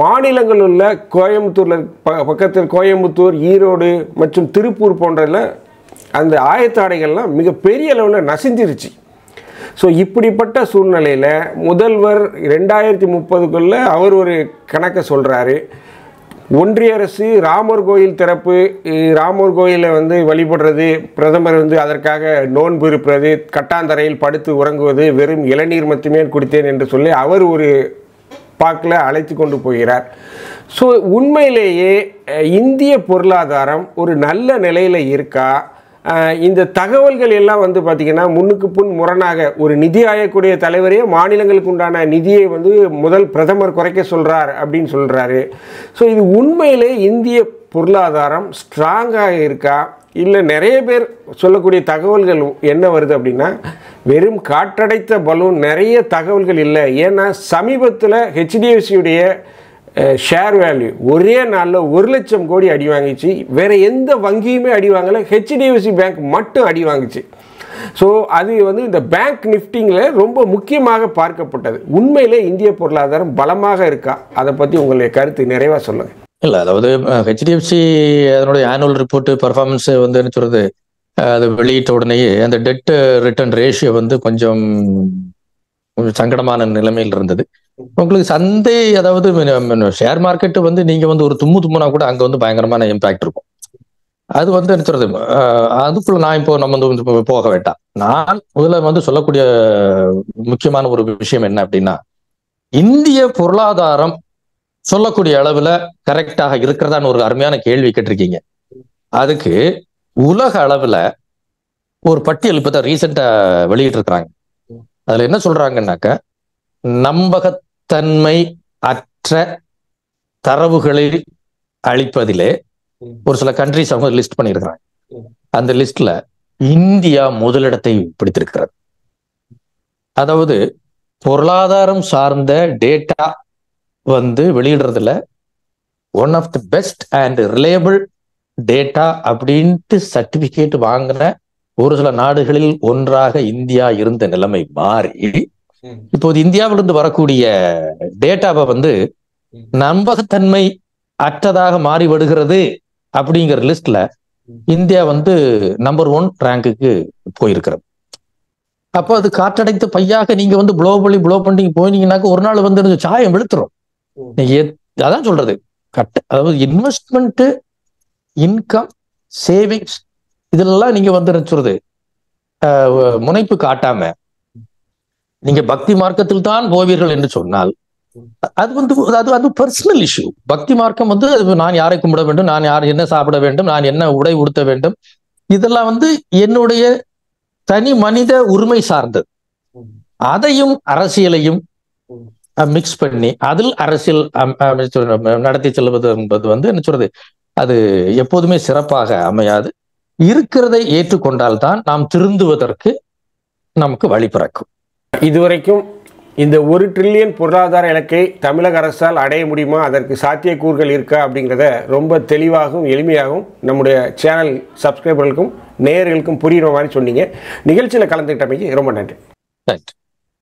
மாநிலங்கள் உள்ள கோயம்புத்தூரில் பக்கத்தில் கோயம்புத்தூர், ஈரோடு மற்றும் திருப்பூர் போன்றதில் அந்த ஆயத்த ஆடைகள்லாம் மிக பெரிய அளவில் நசிஞ்சிருச்சு. ஸோ இப்படிப்பட்ட சூழ்நிலையில் முதல்வர் 2030க்குள்ளே அவர் ஒரு கணக்கை சொல்கிறாரு. ஒன்றிய அரசு ராமர் கோயில் திறப்பு, ராமர் கோயிலை வந்து வழிபடுறது, பிரதமர் வந்து அதற்காக நோன்பு இருப்பது, கட்டாந்தரையில் படுத்து உறங்குவது, வெறும் இளநீர் மட்டுமே குடித்தேன் என்று சொல்லி அவர் ஒரு பாக்கில் அழைத்து கொண்டு போகிறார். ஸோ உண்மையிலேயே இந்திய பொருளாதாரம் ஒரு நல்ல நிலையில் இருக்கா? இந்த தகவல்கள் எல்லாம் வந்து பார்த்திங்கன்னா முன்னுக்கு புன் முரணாக ஒரு நிதி ஆயக்கூடிய தலைவரே மாநிலங்களுக்கு உண்டான நிதியை வந்து முதல் பிரதமர் குறைக்க சொல்கிறார் அப்படின்னு சொல்கிறாரு. ஸோ இது உண்மையிலே இந்திய பொருளாதாரம் ஸ்ட்ராங்காக இருக்கா? இல்லை நிறைய பேர் சொல்லக்கூடிய தகவல்கள் என்ன வருது அப்படின்னா, வெறும் காற்றடைத்த பலூன், நிறைய தகவல்கள் இல்லை. ஏன்னா சமீபத்தில் ஹெச்டிஎஃப்சியுடைய ஷேர் வேல்யூ ஒரே நாளில் 1 லட்சம் கோடி அடி வாங்கிச்சு. வேறு எந்த வங்கியுமே அடி வாங்கலை, ஹெச்டிஎஃப்சி பேங்க் மட்டும் அடி வாங்கிச்சு. ஸோ அது வந்து இந்த பேங்க் நிஃப்டிங்கில் ரொம்ப முக்கியமாக பார்க்கப்பட்டது. உண்மையிலே இந்திய பொருளாதாரம் பலமாக இருக்கா? அதை பற்றி உங்களுடைய கருத்து நிறைவாக சொல்லுங்கள். இல்லை, அதாவது ஹெச்டிஎஃப்சி அதனுடைய ஆனுவல் ரிப்போர்ட் பர்ஃபார்மன்ஸ் வந்து என்ன சொல்றது, அது வெளியிட்ட உடனேயே அந்த டெட் ரிட்டர்ன் ரேஷியோ வந்து கொஞ்சம் சங்கடமான நிலைமையில் இருந்தது. உங்களுக்கு சந்தை, அதாவது ஷேர் மார்க்கெட் வந்து நீங்க வந்து ஒரு தும்முனா கூட அங்க வந்து பயங்கரமான இம்பாக்ட் இருக்கும். அது வந்து என்ன சொல்றது, அதுக்குள்ள நான் இப்போ நம்ம வந்து போக வேண்டாம். நான் முதல்ல வந்து சொல்லக்கூடிய முக்கியமான ஒரு விஷயம் என்ன அப்படின்னா, இந்திய பொருளாதாரம் சொல்லக்கூடிய அளவுல கரெக்டாக இருக்கிறதான்னு ஒரு அருமையான கேள்வி கேட்டிருக்கீங்க. அதுக்கு உலக அளவுல ஒரு பட்டியல் இப்பதான் ரீசெண்டா வெளியிட்டு இருக்கிறாங்க. அதுல என்ன சொல்றாங்கன்னாக்க, நம்பகத்தன்மை அற்ற தரவுகளை அளிப்பதிலே ஒரு சில கண்ட்ரிஸ் அவங்க லிஸ்ட் பண்ணியிருக்கிறாங்க. அந்த லிஸ்ட்ல இந்தியா முதலிடத்தை பிடித்திருக்கிறது. அதாவது பொருளாதாரம் சார்ந்த டேட்டா வந்து வெளியிடுறதுல one of the best and reliable data அப்படின்ட்டு சர்டிபிகேட் வாங்கின ஒரு சில நாடுகளில் ஒன்றாக இந்தியா இருந்த நிலைமை மாறி இப்போது இந்தியாவிலிருந்து வரக்கூடிய டேட்டாவை வந்து நம்பகத்தன்மை அற்றதாக மாறி வருகிறது அப்படிங்கிற லிஸ்ட்ல இந்தியா வந்து நம்பர் 1 ரேங்குக்கு போயிருக்கிறது. அப்போ அது காற்றடைத்த பையாக நீங்க வந்து ப்ளோ பண்ணி போனீங்கன்னாக்க ஒரு நாள் வந்து சாயம் வெளுத்துரும். அதான் சொல்றது, அதாவது இன்வெஸ்ட்மெண்ட், இன்கம், சேவிங்ஸ் இதெல்லாம் நீங்க வந்து சொல்றது முனைப்பு காட்டாம நீங்க பக்தி மார்க்கத்தில் தான் போவீர்கள் என்று சொன்னால் அது வந்து அது பர்சனல் இஷ்யூ. பக்தி மார்க்கம் வந்து நான் யாரை கும்பிட வேண்டும், நான் யார் என்ன சாப்பிட வேண்டும், நான் என்ன உடை உடுத்த வேண்டும், இதெல்லாம் வந்து என்னுடைய தனி மனித உரிமை சார்ந்தது. அதையும் அரசியலையும் மிக்ஸ் பண்ணி அதில் அரசியல் நடத்தி செல்வது என்பது வந்து என்ன சொல்றது, அது எப்போதுமே சிறப்பாக அமையாது. இருக்கிறதை ஏற்றுக்கொண்டால்தான் நாம் திருந்துவதற்கு நமக்கு வழி பிறக்கும். இதுவரைக்கும் இந்த 1 ட்ரில்லியன் பொருளாதார இலக்கை தமிழக அரசால் அடைய முடியுமா, அதற்கு சாத்தியக்கூறுகள் இருக்கா அப்படிங்கிறத ரொம்ப தெளிவாகவும் எளிமையாகவும் நம்முடைய சேனல் சப்ஸ்கிரைபர்களுக்கும் நேயர்களுக்கும் புரியுற மாதிரி சொன்னீங்க. நிகழ்ச்சியில் கலந்துக்கிட்டமைக்கு ரொம்ப நன்றி.